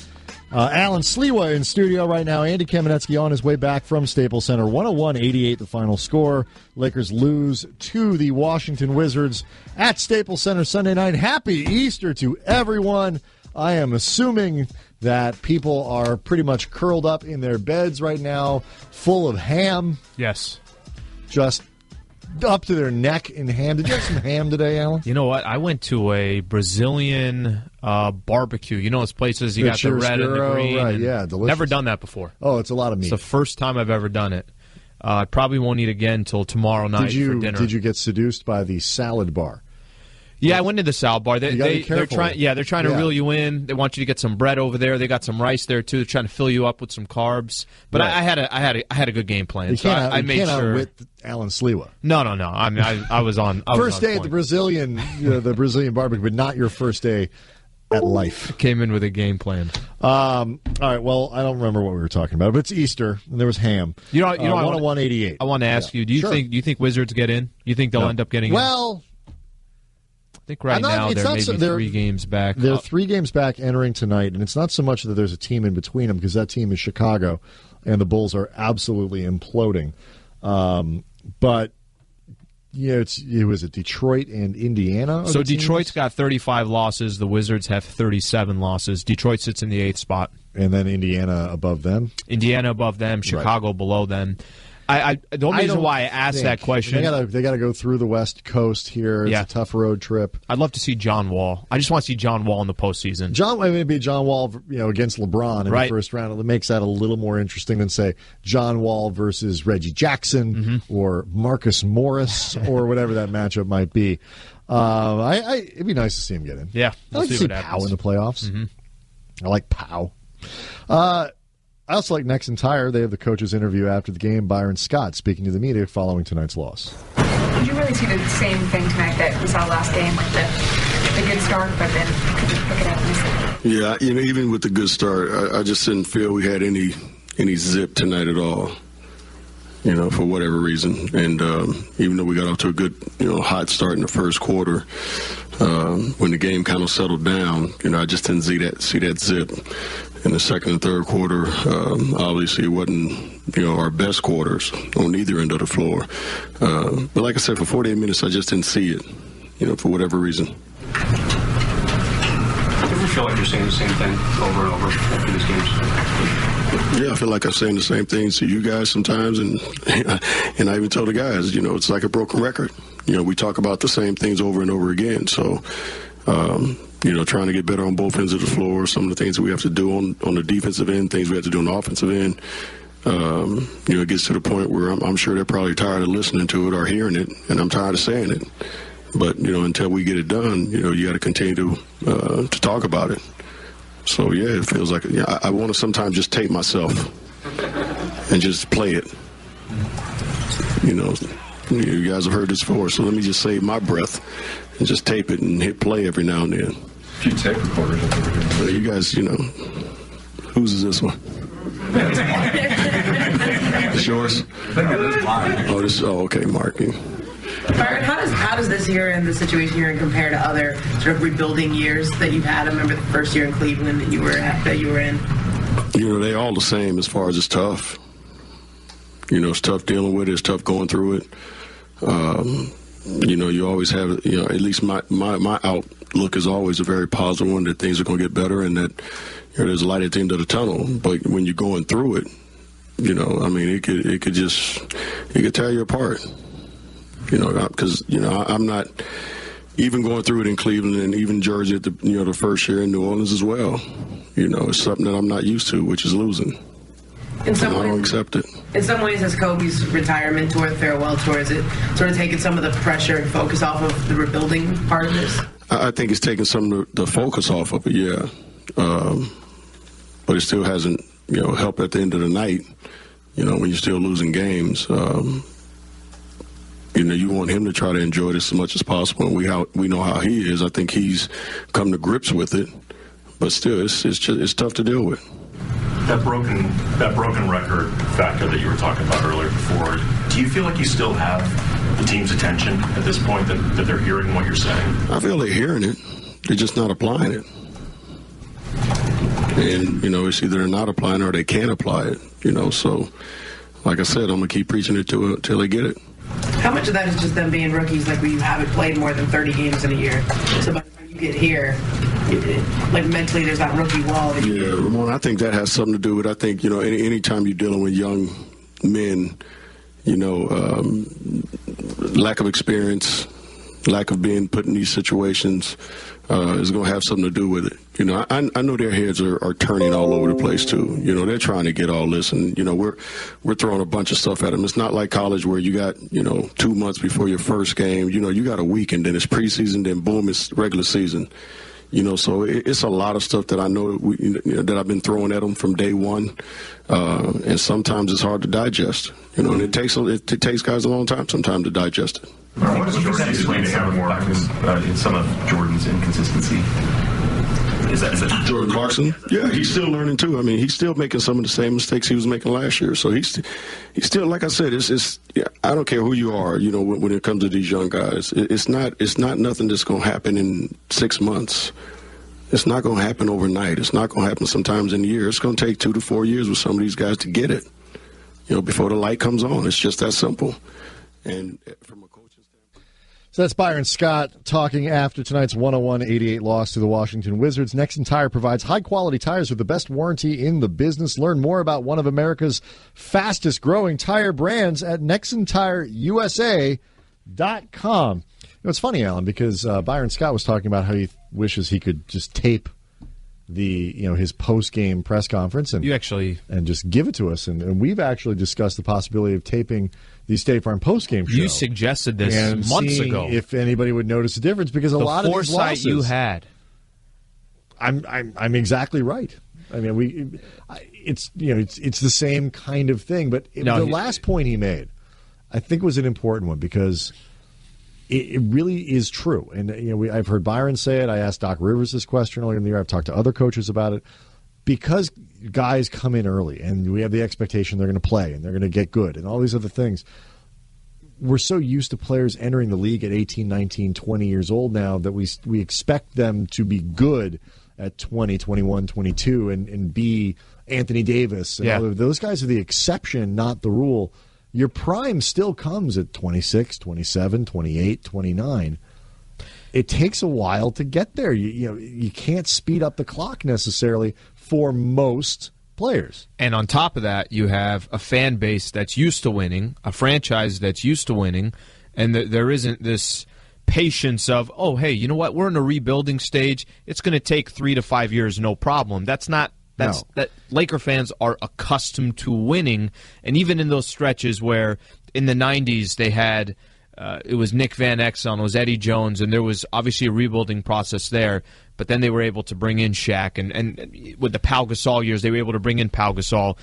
Alan Sliwa in studio right now. Andy Kamenetsky on his way back from Staples Center. 101-88 the final score. Lakers lose to the Washington Wizards at Staples Center Sunday night. Happy Easter to everyone. I am assuming that people are pretty much curled up in their beds right now, full of ham. Yes. Just up to their neck in ham. Did you have some ham today, Alan? You know what? I went to a Brazilian barbecue. You know those places you got the red and the green. Right, yeah, delicious. Never done that before. Oh, it's a lot of meat. It's the first time I've ever done it. I probably won't eat again until tomorrow night for dinner. Did you get seduced by the salad bar? Yeah, I went to the salad bar. They're trying. Yeah, they're trying to reel you in. They want you to get some bread over there. They got some rice there too. They're trying to fill you up with some carbs. But I had a good game plan. You can't, I made sure. With Alan Sliwa. No. I mean, I was on. First day at the Brazilian barbecue, but not your first day at life. Came in with a game plan. All right. Well, I don't remember what we were talking about, but it's Easter and there was ham. 101.88. I want to ask you. Do you think Wizards get in? You think they'll end up getting in? Well, I think now they're maybe 3 games back. They're 3 games back entering tonight, and it's not so much that there's a team in between them because that team is Chicago, and the Bulls are absolutely imploding. But it was Detroit and Indiana. So Detroit's got 35 losses. The Wizards have 37 losses. Detroit sits in the 8th spot, and then Indiana above them. Chicago below them. The only reason why I asked that question, they got to go through the West Coast here. It's a tough road trip. I'd love to see John Wall. I just want to see John Wall in the postseason. Maybe John Wall, against LeBron in the first round. It makes that a little more interesting than say John Wall versus Reggie Jackson or Marcus Morris or whatever that matchup might be. It'd be nice to see him get in. Yeah, I'd like to see Powell in the playoffs. I like Powell. I also like Next and Tire. They have the coach's interview after the game. Byron Scott speaking to the media following tonight's loss. Did you really see the same thing tonight that we saw last game, like the good start, but then couldn't pick it up? Yeah, even with the good start, I just didn't feel we had any zip tonight at all. For whatever reason, and even though we got off to a good, hot start in the first quarter, when the game kind of settled down, I just didn't see that zip. In the second and third quarter, obviously it wasn't, our best quarters on either end of the floor. But like I said, for 48 minutes, I just didn't see it, for whatever reason. Do you ever feel like you're saying the same thing over and over after these games? Yeah, I feel like I'm saying the same things to you guys sometimes, and I even tell the guys, it's like a broken record. We talk about the same things over and over again. So, trying to get better on both ends of the floor, some of the things that we have to do on the defensive end, things we have to do on the offensive end. It gets to the point where I'm sure they're probably tired of listening to it or hearing it, and I'm tired of saying it. But, until we get it done, you got to continue to talk about it. So, yeah, it feels like I want to sometimes just tape myself and just play it. You guys have heard this before, so let me just save my breath and just tape it and hit play every now and then. A few tape recorders over here. You guys, whose is this one? It's yours? Okay, Mark. Byron, how does this year and the situation you're in compare to other sort of rebuilding years that you've had? I remember the first year in Cleveland that you were in. They all the same as far as it's tough. It's tough dealing with it. It's tough going through it. You always have, at least my outlook is always a very positive one, that things are going to get better and that there's a light at the end of the tunnel. But when you're going through it, it could tear you apart. Because, I'm not even going through it in Cleveland and even Jersey at the first year in New Orleans as well. It's something that I'm not used to, which is losing. I don't accept it. In some ways, has Kobe's retirement tour, farewell tour, is it sort of taken some of the pressure and focus off of the rebuilding part of this? I think it's taken some of the focus off of it, yeah. But it still hasn't, helped at the end of the night, when you're still losing games. You want him to try to enjoy this as much as possible. And we know how he is. I think he's come to grips with it. But still, it's tough to deal with. That broken record factor that you were talking about earlier before, do you feel like you still have the team's attention at this point, that they're hearing what you're saying? I feel they're hearing it. They're just not applying it. And, it's either they're not applying it or they can't apply it, So, like I said, I'm going to keep preaching it till they get it. How much of that is just them being rookies, like where you haven't played more than 30 games in a year? So by the time you get here, mentally there's that rookie wall. Yeah, Ramon, I think that has something to do with, I think, anytime you're dealing with young men, lack of experience, lack of being put in these situations is going to have something to do with it. You know, I know their heads are turning all over the place too. You know, they're trying to get all this, and you know, we're throwing a bunch of stuff at them. It's not like college where you got 2 months before your first game. You know, you got a week, and then it's preseason, then boom, it's regular season. You know, so it's a lot of stuff that I know that I've been throwing at them from day one, and sometimes it's hard to digest. You know, and it takes guys a long time sometimes to digest it. What does Jordan explain to him more in some of Jordan's inconsistency? Is that Jordan Clarkson? Yeah, he's still learning too. I mean, he's still making some of the same mistakes he was making last year. So he's still, like I said, I don't care who you are. You know, when it comes to these young guys, it's not nothing that's going to happen in 6 months. It's not going to happen overnight. It's not going to happen sometimes in a year. It's going to take 2 to 4 years with some of these guys to get it. You know, before the light comes on. It's just that simple. And from a coaching standpoint. So that's Byron Scott talking after tonight's 101-88 loss to the Washington Wizards. Nexen Tire provides high-quality tires with the best warranty in the business. Learn more about one of America's fastest-growing tire brands at NexenTireUSA.com. You know, it's funny, Alan, because Byron Scott was talking about how he wishes he could just tape his post-game press conference and just give it to us. And we've actually discussed the possibility of taping the State Farm post-game show. You suggested this and months ago. If anybody would notice a difference, because a lot of these losses, the foresight you had. I'm exactly right. I mean, it's the same kind of thing. But the last point he made, I think, was an important one because it really is true. And I've heard Byron say it. I asked Doc Rivers this question earlier in the year. I've talked to other coaches about it. Because guys come in early and we have the expectation they're going to play and they're going to get good and all these other things, we're so used to players entering the league at 18, 19, 20 years old now that we expect them to be good at 20, 21, 22 and be Anthony Davis. And those guys are the exception, not the rule. Your prime still comes at 26, 27, 28, 29. It takes a while to get there. You can't speed up the clock necessarily for most players. And on top of that, you have a fan base that's used to winning, a franchise that's used to winning, and there isn't this patience of, oh, hey, you know what? We're in a rebuilding stage. It's going to take 3 to 5 years, no problem. That Laker fans are accustomed to winning, and even in those stretches where in the 90s they had it was Nick Van Exel, it was Eddie Jones, and there was obviously a rebuilding process there, but then they were able to bring in Shaq, and with the Pau Gasol years, they were able to bring in Pau Gasol.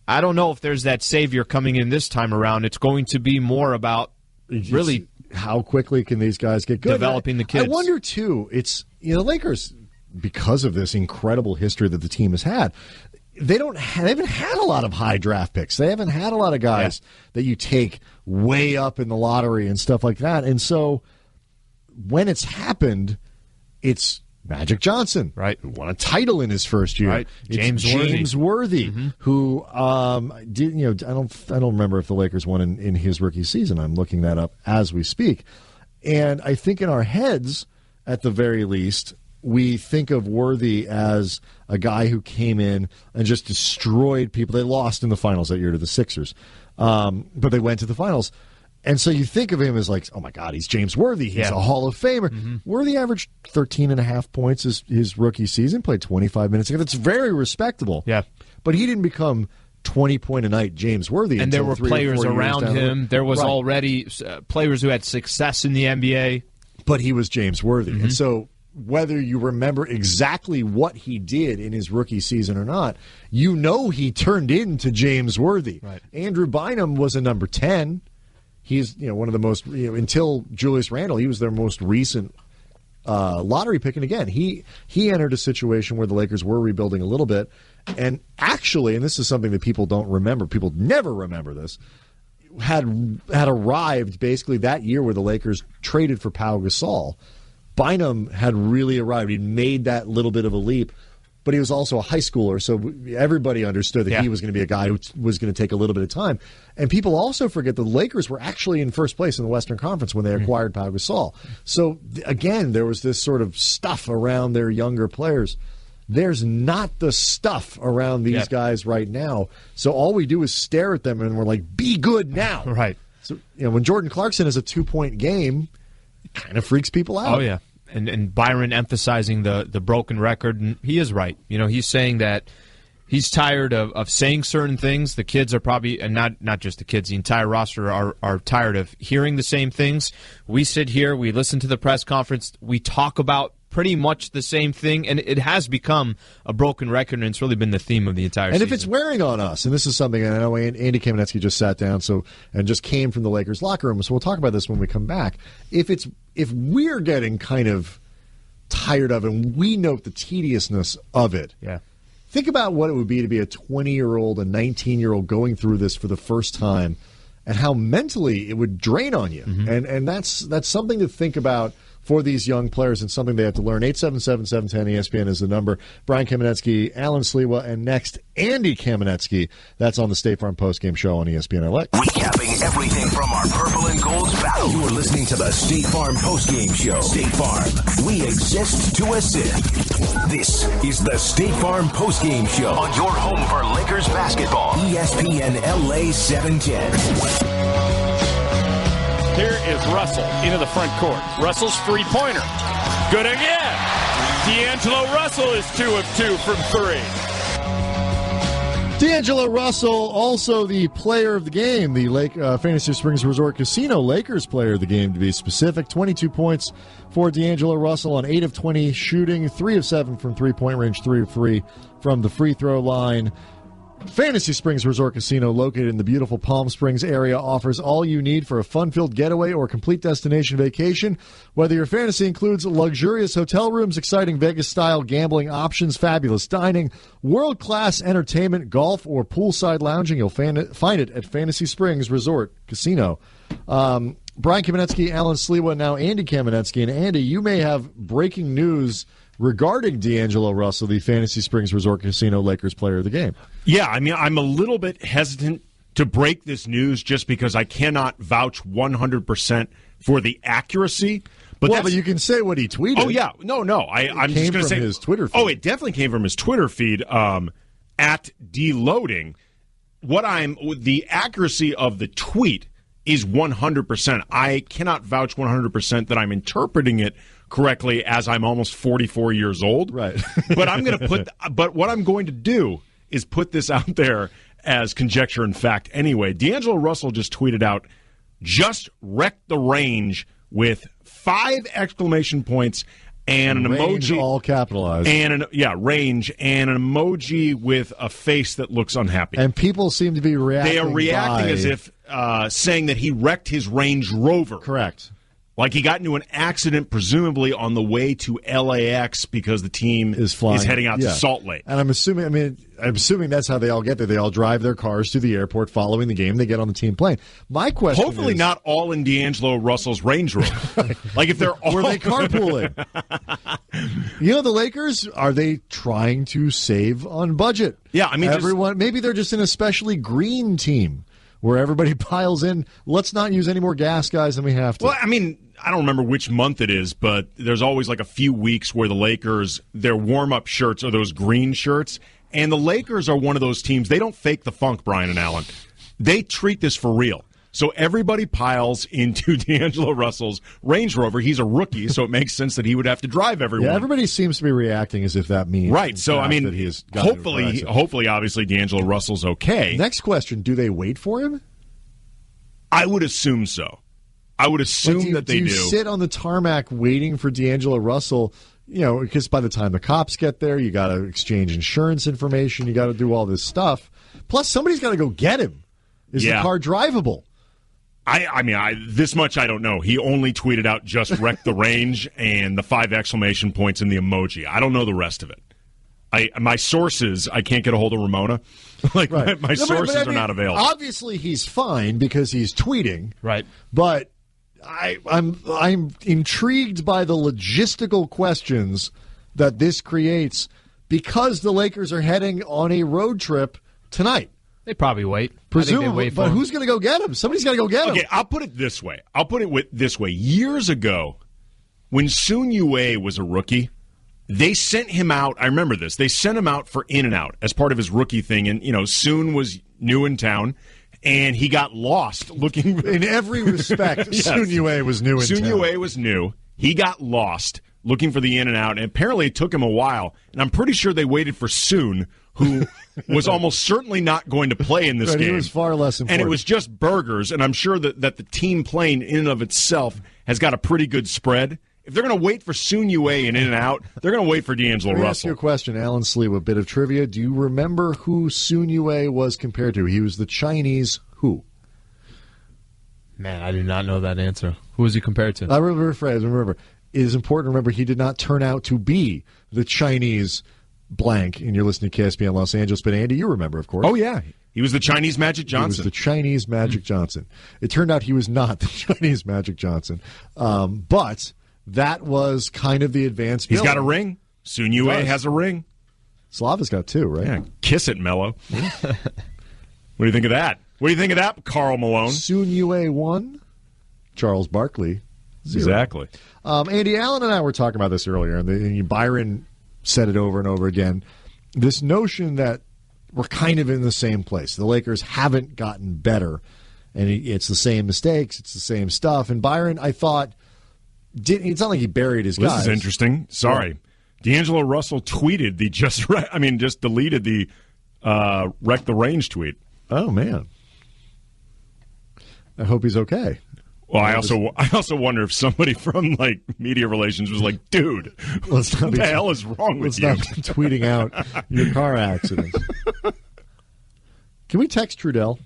I don't know if there's that savior coming in this time around. It's going to be more about really how quickly can these guys get good. Developing the kids. I wonder, too, it's the Lakers, because of this incredible history that the team has had, they haven't had a lot of high draft picks. They haven't had a lot of guys that you take way up in the lottery and stuff like that. And so when it's happened, it's Magic Johnson, right, who won a title in his first year. Right. James Worthy, who did. I don't remember if the Lakers won in his rookie season. I'm looking that up as we speak. And I think in our heads, at the very least, we think of Worthy as a guy who came in and just destroyed people. They lost in the finals that year to the Sixers, but they went to the finals. And so you think of him as like, oh, my God, he's James Worthy. He's a Hall of Famer. Worthy averaged 13.5 points his rookie season, played 25 minutes. That's very respectable. Yeah. But he didn't become 20-point-a-night James Worthy. And there were players around him. There was already players who had success in the NBA. But he was James Worthy. And so whether you remember exactly what he did in his rookie season or not, he turned into James Worthy. Right. Andrew Bynum was a number 10. He's one of the most until Julius Randle, he was their most recent lottery pick. And again, he entered a situation where the Lakers were rebuilding a little bit, and actually, and this is something that people don't remember, people never remember this, had arrived basically that year where the Lakers traded for Pau Gasol. Bynum had really arrived. He'd made that little bit of a leap, but he was also a high schooler, so everybody understood that he was going to be a guy who was going to take a little bit of time. And people also forget the Lakers were actually in first place in the Western Conference when they acquired Pau Gasol. So, again, there was this sort of stuff around their younger players. There's not the stuff around these guys right now. So all we do is stare at them, and we're like, be good now. Right. So when Jordan Clarkson has a 2-point game, it kind of freaks people out. Oh, yeah. and Byron emphasizing the broken record, and he is right. He's saying that he's tired of saying certain things. The kids are probably, and not just the kids, the entire roster are tired of hearing the same things. We sit here, we listen to the press conference, we talk about pretty much the same thing, and it has become a broken record, and it's really been the theme of the entire season. And if it's wearing on us, and this is something, and I know Andy Kamenetsky just sat down and just came from the Lakers locker room, so we'll talk about this when we come back. If we're getting kind of tired of it, and we note the tediousness of it, think about what it would be to be a 20-year-old, a 19-year-old going through this for the first time, and how mentally it would drain on you. Mm-hmm. And that's something to think about for these young players and something they have to learn. 877-710-ESPN is the number. Brian Kamenetsky, Alan Sliwa, and next, Andy Kamenetsky. That's on the State Farm Postgame Show on ESPN LA. Recapping everything from our purple and gold battle. You are listening to the State Farm Postgame Show. State Farm, we exist to assist. This is the State Farm Postgame Show on your home for Lakers basketball. ESPN LA 710. Here is Russell into the front court. Russell's three-pointer. Good again. D'Angelo Russell is 2 of 2 from 3. D'Angelo Russell, also the player of the game, the Fantasy Springs Resort Casino Lakers player of the game, to be specific. 22 points for D'Angelo Russell on 8 of 20 shooting, 3 of 7 from three-point range, 3 of 3 from the free throw line. Fantasy Springs Resort Casino, located in the beautiful Palm Springs area, offers all you need for a fun-filled getaway or complete destination vacation. Whether your fantasy includes luxurious hotel rooms, exciting Vegas-style gambling options, fabulous dining, world-class entertainment, golf, or poolside lounging, you'll find it at Fantasy Springs Resort Casino. Brian Kamenetsky, Alan Sliwa, now Andy Kamenetsky. And Andy, you may have breaking news regarding D'Angelo Russell, the Fantasy Springs Resort Casino Lakers player of the game. Yeah, I mean, I'm a little bit hesitant to break this news just because I cannot vouch 100% for the accuracy. But you can say what he tweeted. Oh, yeah. No. I'm just going to say his Twitter feed. Oh, it definitely came from his Twitter feed at deloading. The accuracy of the tweet is 100%. I cannot vouch 100% that I'm interpreting it correctly, as I'm almost 44 years old. Right. But what I'm going to do is put this out there as conjecture and fact anyway. D'Angelo Russell just tweeted out, just wrecked the range with 5 exclamation points and an range emoji. All capitalized. Range, and an emoji with a face that looks unhappy. And people seem to be reacting. They are reacting as if saying that he wrecked his Range Rover. Correct. Like he got into an accident, presumably on the way to LAX because the team is heading out to Salt Lake. And I'm assuming that's how they all get there. They all drive their cars to the airport following the game. They get on the team plane. My question hopefully is, not all in D'Angelo Russell's Range Rover. Like if they're all... Were they carpooling? The Lakers, are they trying to save on budget? Yeah, I mean... maybe they're just an especially green team where everybody piles in. Let's not use any more gas guys than we have to. Well, I mean... I don't remember which month it is, but there's always like a few weeks where the Lakers, their warm-up shirts are those green shirts, and the Lakers are one of those teams, they don't fake the funk, Brian and Allen. They treat this for real. So everybody piles into D'Angelo Russell's Range Rover. He's a rookie, so it makes sense that he would have to drive everyone. Yeah, everybody seems to be reacting as if that means right. So I mean, that he has hopefully, obviously, D'Angelo Russell's okay. Next question: do they wait for him? I would assume so. I would assume that they do. Do you sit on the tarmac waiting for D'Angelo Russell? Because by the time the cops get there, you got to exchange insurance information. You got to do all this stuff. Plus, somebody's got to go get him. Is the car drivable? I mean, this much I don't know. He only tweeted out just wrecked the range and the 5 exclamation points in the emoji. I don't know the rest of it. My sources, I can't get a hold of Ramona. Right. My sources are not available. Obviously, he's fine because he's tweeting. Right. But I'm intrigued by the logistical questions that this creates because the Lakers are heading on a road trip tonight. They probably wait. Presumably, but who's going to go get him? Somebody's got to go get him. Okay, I'll put it this way. Years ago, when Soon Yue was a rookie, they sent him out. I remember this. They sent him out for in-and-out as part of his rookie thing. And, Soon was new in town, and he got lost looking. In every respect, yes. Soon Yue was new in town. Soon Yue was new. He got lost looking for the in and out, and apparently it took him a while. And I'm pretty sure they waited for Soon, who was almost certainly not going to play in this game. He was far less important. And it was just burgers, and I'm sure that the team playing in and of itself has got a pretty good spread. If they're going to wait for Soon Yue and in and out, they're going to wait for D'Angelo Let me Russell. ask you a question, Alan Sleewa, a bit of trivia. Do you remember who Soon Yue was compared to? He was the Chinese who? Man, I do not know that answer. Who was he compared to? I remember. It is important to remember he did not turn out to be the Chinese blank, and you're listening to KSPN Los Angeles. But Andy, you remember, of course. Oh, yeah. He was the Chinese Magic Johnson. He was the Chinese Magic Johnson. It turned out he was not the Chinese Magic Johnson. But that was kind of the advanced He's billing. got a ring. Soon Yue has a ring. Slava's got two, right? Yeah, kiss it, Mello. What do you think of that? What do you think of that, Karl Malone? Soon Yue 1, Charles Barkley 0. Exactly. Andy Allen and I were talking about this earlier, and Byron said it over and over again. This notion that we're kind of in the same place. The Lakers haven't gotten better, and it's the same mistakes, it's the same stuff. And Byron, I thought, it's not like he buried his guys. This is interesting. Sorry. D'Angelo Russell tweeted just deleted the Wreck the Range tweet. Oh, man. I hope he's okay. Well, I also wonder if somebody from media relations was like, "Dude, what the hell is wrong with you?" Let's not be tweeting out your car accidents. Can we text Trudell?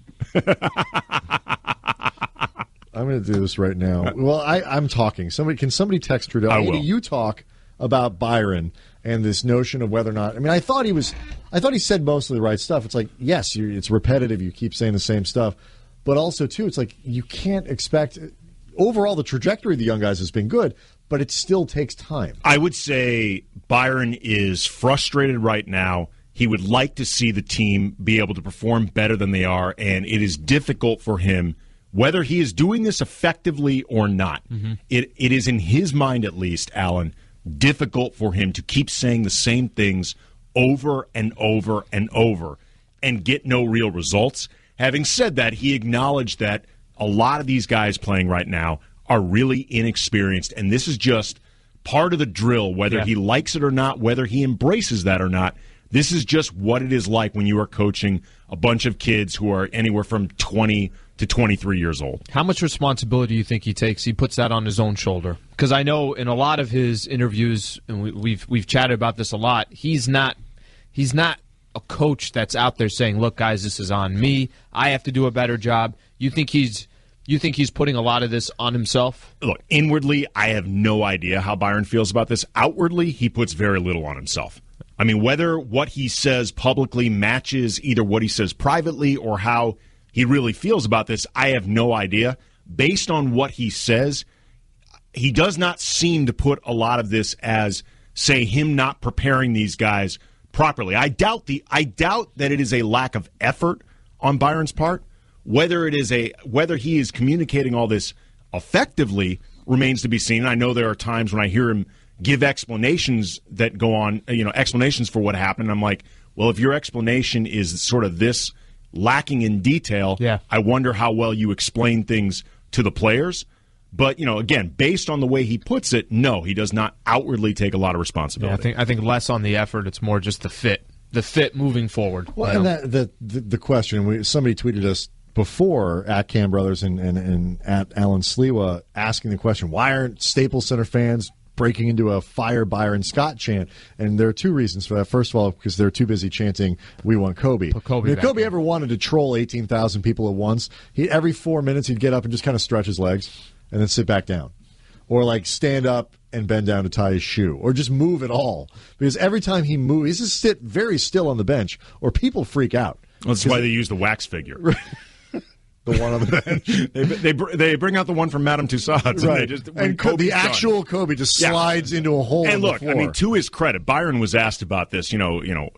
I'm going to do this right now. Well, I'm talking. Can somebody text Trudell? I will. Andy, you talk about Byron and this notion of whether or not. I mean, I thought he said most of the right stuff. It's like, yes, it's repetitive. You keep saying the same stuff. But also, too, it's like you can't expect – overall, the trajectory of the young guys has been good, but it still takes time. I would say Byron is frustrated right now. He would like to see the team be able to perform better than they are, and it is difficult for him, whether he is doing this effectively or not. Mm-hmm. It is, in his mind at least, Alan, difficult for him to keep saying the same things over and over and over and get no real results. Having said that, he acknowledged that a lot of these guys playing right now are really inexperienced, and this is just part of the drill, whether he likes it or not, whether he embraces that or not. This is just what it is like when you are coaching a bunch of kids who are anywhere from 20 to 23 years old. How much responsibility do you think he takes? He puts that on his own shoulder? Because I know in a lot of his interviews, and we've chatted about this a lot, he's not a coach that's out there saying, "Look, guys, this is on me. I have to do a better job." You think he's putting a lot of this on himself? Look, inwardly, I have no idea how Byron feels about this. Outwardly, he puts very little on himself. I mean, whether what he says publicly matches either what he says privately or how he really feels about this, I have no idea. Based on what he says, he does not seem to put a lot of this as, say, him not preparing these guys properly. I doubt that it is a lack of effort on Byron's part. Whether he is communicating all this effectively remains to be seen. I know there are times when I hear him give explanations that go on, explanations for what happened. I'm like, well, if your explanation is sort of this lacking in detail, I wonder how well you explain things to the players. But, again, based on the way he puts it, no, he does not outwardly take a lot of responsibility. Yeah, I think less on the effort. It's more just the fit moving forward. Well, and the question, somebody tweeted us before at Cam Brothers and at Alan Sleewa asking the question, why aren't Staples Center fans breaking into a Fire Byron Scott chant? And there are two reasons for that. First of all, because they're too busy chanting, "We want Kobe." If Kobe ever wanted to troll 18,000 people at once, every 4 minutes he'd get up and just kind of stretch his legs and then sit back down. Or stand up and bend down to tie his shoe. Or just move at all. Because every time he moves, he's just sit very still on the bench, or people freak out. Well, that's why they use the wax figure. The one on the bench. they bring out the one from Madame Tussauds. Right. And the actual Kobe just slides into a hole in the floor. I mean, to his credit, Byron was asked about this,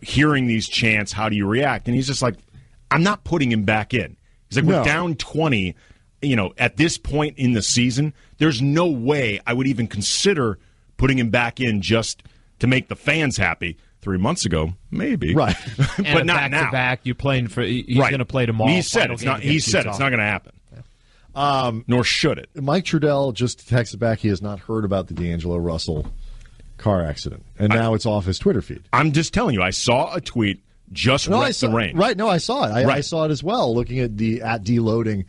hearing these chants, how do you react? And he's just like, I'm not putting him back in. He's like, we're down 20. At this point in the season, there's no way I would even consider putting him back in just to make the fans happy. 3 months ago, maybe, right? But not now. Back, you're playing for. He's going to play tomorrow. He said it's not. He said it's not going to happen. Nor should it. Mike Trudell just texted back. He has not heard about the D'Angelo Russell car accident, and now it's off his Twitter feed. I'm just telling you, I saw a tweet just wrecked the rain. Right, no, I saw it. I saw it as well, looking at the @deloading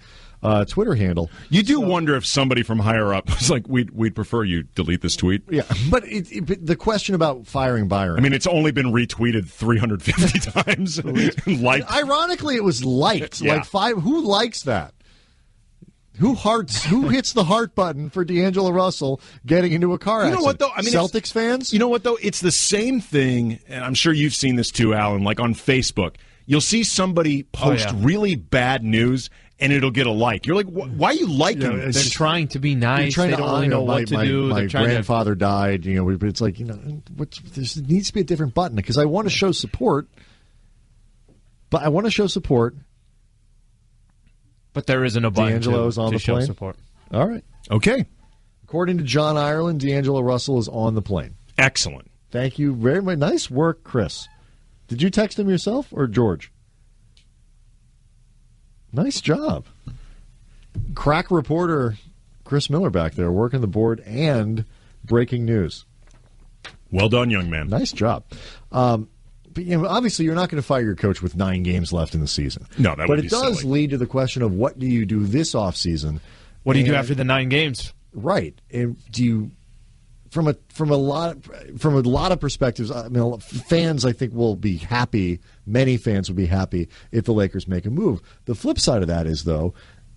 Twitter handle. You do wonder if somebody from higher up was like, we'd prefer you delete this tweet. Yeah, but the question about firing Byron. I mean, it's only been retweeted 350 times. Liked. Ironically, it was liked. Yeah. Like 5. Who likes that? Who hits the heart button for D'Angelo Russell getting into a car accident? You know what, though? I mean, Celtics fans? You know what, though? It's the same thing, and I'm sure you've seen this too, Alan, like on Facebook. You'll see somebody post really bad news, and it'll get a like. You're like, why are you liking this? They're trying to be nice. They don't really know what to do. My grandfather died. It's like, there needs to be a different button because I want to show support. But there isn't a button D'Angelo's on to the show plane. Support. All right. Okay. According to John Ireland, D'Angelo Russell is on the plane. Excellent. Thank you very much. Nice work, Chris. Did you text him yourself or George? Nice job. Crack reporter Chris Miller back there working the board and breaking news. Well done, young man. Nice job. But obviously, you're not going to fire your coach with 9 games left in the season. No, that would be silly. But it does lead to the question of what do you do this offseason? What do you do after the 9 games? Right. And do you, from a lot of perspectives, I mean, fans I think will be happy. Many fans will be happy if the Lakers make a move. The flip side of that is, though,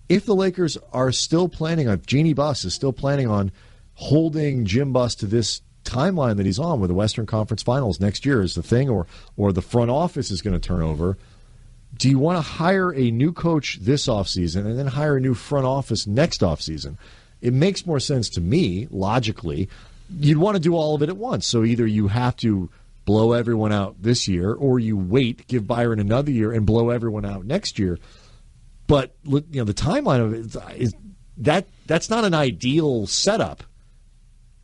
if the Lakers are still planning on, Jeannie Buss is still planning on holding Jim Buss to this timeline that he's on, where the Western Conference Finals next year is the thing, or the front office is going to turn over. Do you want to hire a new coach this offseason and then hire a new front office next offseason? It makes more sense to me, logically. You'd want to do all of it at once. So either you have to blow everyone out this year, or you wait, give Byron another year, and blow everyone out next year. But the timeline of it is that's not an ideal setup,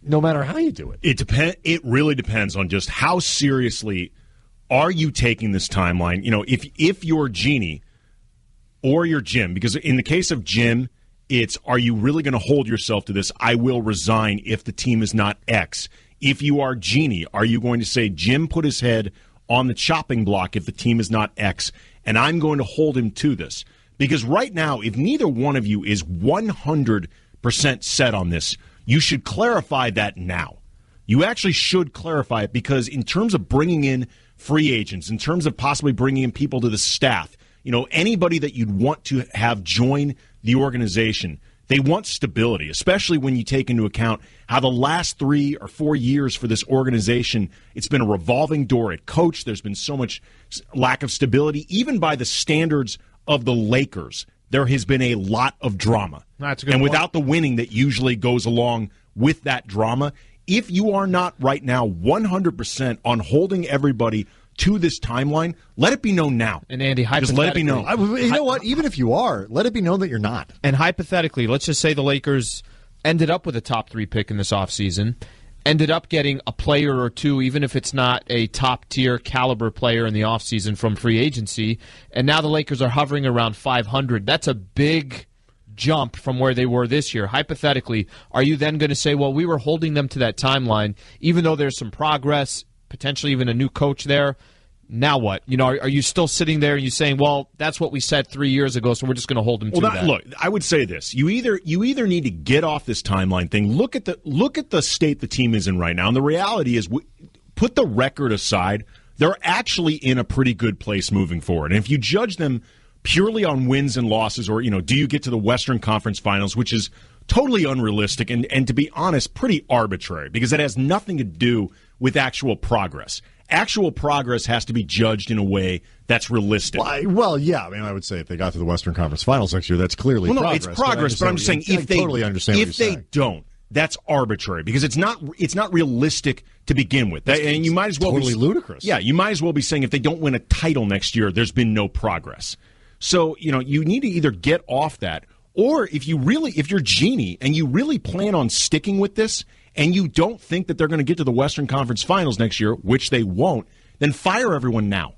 no matter how you do it. It really depends on just how seriously are you taking this timeline. If you're Jeannie or you're Jim, because in the case of Jim, it's, are you really going to hold yourself to this? I will resign if the team is not X. If you are Jeannie, are you going to say Jim put his head on the chopping block if the team is not X, and I'm going to hold him to this? Because right now, if neither one of you is 100% set on this, you should clarify that now. You actually should clarify it, because in terms of bringing in free agents, in terms of possibly bringing in people to the staff, anybody that you'd want to have join the organization, they want stability, especially when you take into account how the last 3 or 4 years for this organization, it's been a revolving door at coach. There's been so much lack of stability. Even by the standards of the Lakers, there has been a lot of drama. That's a good and point. without the winning that usually goes along with that drama, if you are not right now 100% on holding everybody to this timeline, let it be known now. And Andy, just let it be known. You know what? Even if you are, let it be known that you're not. And hypothetically, let's just say the Lakers ended up with a top 3 pick in this offseason, ended up getting a player or two, even if it's not a top-tier caliber player in the offseason from free agency, and now the Lakers are hovering around 500. That's a big jump from where they were this year. Hypothetically, are you then going to say, well, we were holding them to that timeline, even though there's some progress, potentially even a new coach there? Now what? Are you still sitting there and you saying, well, that's what we said 3 years ago, so we're just going to hold them to that? Look, I would say this: you either need to get off this timeline thing. Look at the state the team is in right now, and the reality is, put the record aside, they're actually in a pretty good place moving forward. And if you judge them purely on wins and losses, or do you get to the Western Conference Finals, which is totally unrealistic and to be honest, pretty arbitrary, because it has nothing to do with actual progress. Actual progress has to be judged in a way that's realistic. Well, yeah. I mean, I would say if they got to the Western Conference Finals next year, that's clearly progress. It's progress, but I'm just saying if they totally understand if they don't, that's arbitrary, because it's not realistic to begin with. And you might as well totally ludicrous. Yeah, you might as well be saying if they don't win a title next year, there's been no progress. So you need to either get off that, or if you're Jeannie and you really plan on sticking with this, and you don't think that they're going to get to the Western Conference Finals next year, which they won't, then fire everyone now.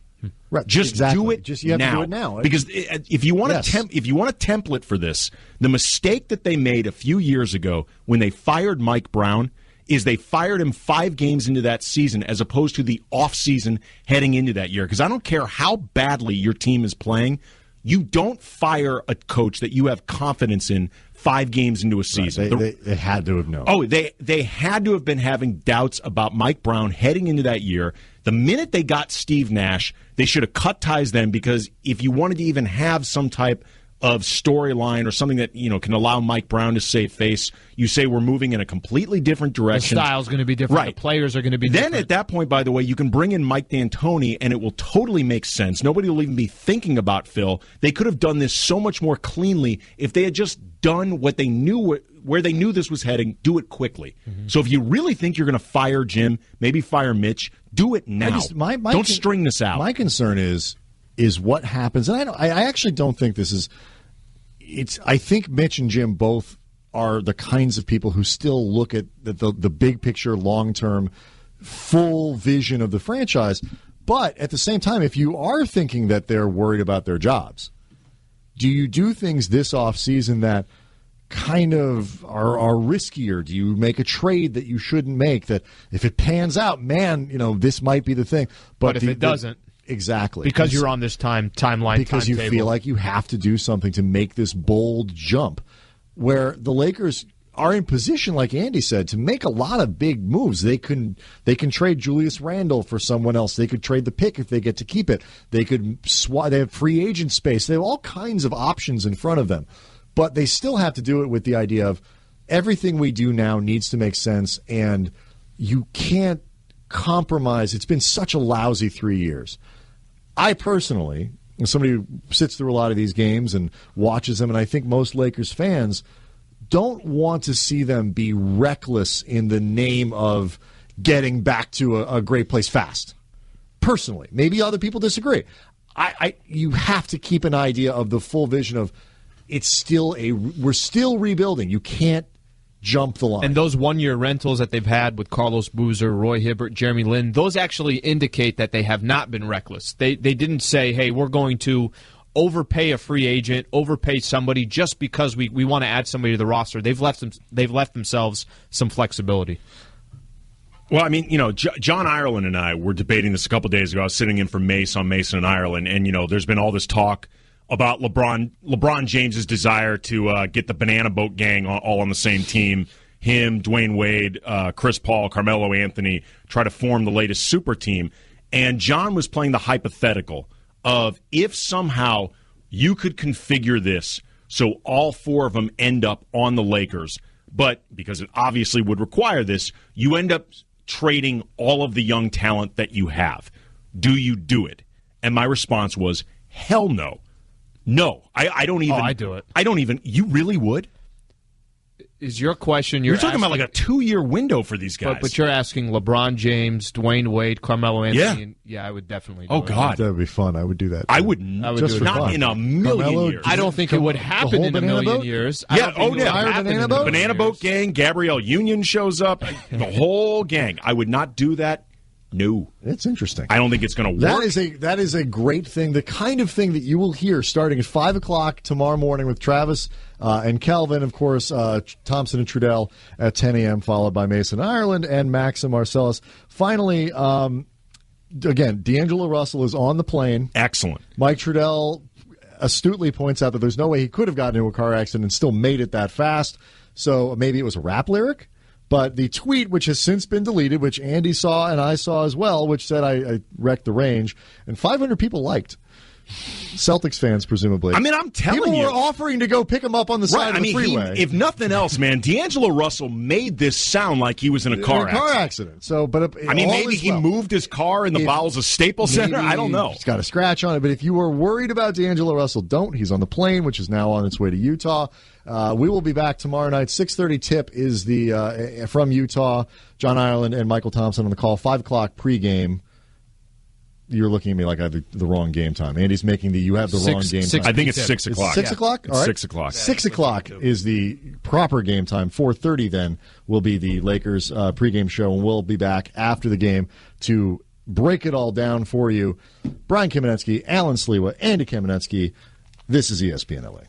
Right, just exactly. do it. You have now. to do it now. Because if you want a template for this, the mistake that they made a few years ago when they fired Mike Brown is they fired him 5 games into that season as opposed to the offseason heading into that year. Because I don't care how badly your team is playing, you don't fire a coach that you have confidence in 5 games into a season. Right. They had to have known. Oh, they had to have been having doubts about Mike Brown heading into that year. The minute they got Steve Nash, they should have cut ties then, because if you wanted to even have some type of storyline or something that can allow Mike Brown to save face, you say we're moving in a completely different direction. The style's going to be different. Right. The players are going to be different. Then at that point, by the way, you can bring in Mike D'Antoni, and it will totally make sense. Nobody will even be thinking about Phil. They could have done this so much more cleanly if they had just done what they knew, where they knew this was heading, do it quickly. Mm-hmm. So if you really think you're going to fire Jim, maybe fire Mitch, do it now. Don't string this out. My concern is what happens, and I actually don't think this is. I think Mitch and Jim both are the kinds of people who still look at the big picture, long term, full vision of the franchise. But at the same time, if you are thinking that they're worried about their jobs, do you do things this offseason that kind of are riskier? Do you make a trade that you shouldn't make, that if it pans out, man, this might be the thing? But if it doesn't. Exactly. Because you're on this timeline. Because you feel like you have to do something to make this bold jump, where the Lakers are in position, like Andy said, to make a lot of big moves. They can trade Julius Randle for someone else. They could trade the pick if they get to keep it. They could swap. They have free agent space. They have all kinds of options in front of them. But they still have to do it with the idea of everything we do now needs to make sense, and you can't compromise. It's been such a lousy 3 years. I personally, as somebody who sits through a lot of these games and watches them, and I think most Lakers fans don't want to see them be reckless in the name of getting back to a great place fast. Personally, maybe other people disagree. You have to keep an idea of the full vision of we're still rebuilding. You can't jump the line. And those one-year rentals that they've had with Carlos Boozer, Roy Hibbert, Jeremy Lin, those actually indicate that they have not been reckless. They didn't say, hey, we're going to overpay a free agent, overpay somebody just because we want to add somebody to the roster. They've left themselves some flexibility. Well, I mean, John Ireland and I were debating this a couple days ago. I was sitting in for Mace on Mason and Ireland, and there's been all this talk about LeBron James's desire to get the Banana Boat gang all on the same team. Him, Dwayne Wade, Chris Paul, Carmelo Anthony, try to form the latest super team. And John was playing the hypothetical of if somehow you could configure this so all 4 of them end up on the Lakers, but because it obviously would require this, you end up trading all of the young talent that you have. Do you do it? And my response was, hell no. No, I don't even. Oh, I do it. I don't even. You really would? Is your question? You're talking about like a 2-year window for these guys. But you're asking LeBron James, Dwayne Wade, Carmelo Anthony. Yeah, I would definitely do it. Oh, God. That would be fun. I would do that. I would just not in a million Carmelo, years. I don't think it would happen in a million years. Yeah, Banana Boat gang, Gabrielle Union shows up, the whole gang. I would not do that. No. It's interesting. I don't think it's going to work. That is a great thing, the kind of thing that you will hear starting at 5 o'clock tomorrow morning with Travis and Calvin, of course, Thompson and Trudell at 10 a.m., followed by Mason Ireland and Max and Marcellus. Finally, again, D'Angelo Russell is on the plane. Excellent. Mike Trudell astutely points out that there's no way he could have gotten into a car accident and still made it that fast. So maybe it was a rap lyric. But the tweet, which has since been deleted, which Andy saw and I saw as well, which said I wrecked the range, and 500 people liked. Celtics fans, presumably. I mean, I'm telling you. People were offering to go pick him up on the side of the freeway. If nothing else, man, D'Angelo Russell made this sound like he was in a car accident. So, but maybe he moved his car in the bowels of Staples Center. I don't know. He's got a scratch on it. But if you were worried about D'Angelo Russell, don't. He's on the plane, which is now on its way to Utah. We will be back tomorrow night. 6:30 tip is the from Utah. John Ireland and Michael Thompson on the call. 5 o'clock pregame. You're looking at me like I have the wrong game time. Andy's making you have the wrong game time. I think it's 6 o'clock. 6 o'clock? All right. 6 o'clock. 6 o'clock is the proper game time. 4:30 then will be the Lakers pregame show, and we'll be back after the game to break it all down for you. Brian Kamenetsky, Alan Sliwa, Andy Kamenetsky. This is ESPN LA.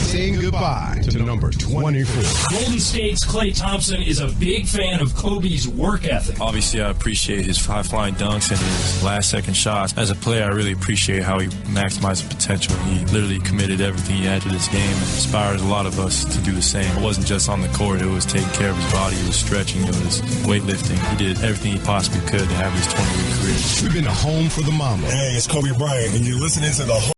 saying goodbye to number 24. Golden State's Klay Thompson is a big fan of Kobe's work ethic. Obviously, I appreciate his high-flying dunks and his last-second shots. As a player, I really appreciate how he maximized the potential. He literally committed everything he had to this game and inspires a lot of us to do the same. It wasn't just on the court. It was taking care of his body. It was stretching. It was weightlifting. He did everything he possibly could to have his 20-year career. We've been home for the mama. Hey, it's Kobe Bryant, and you're listening to the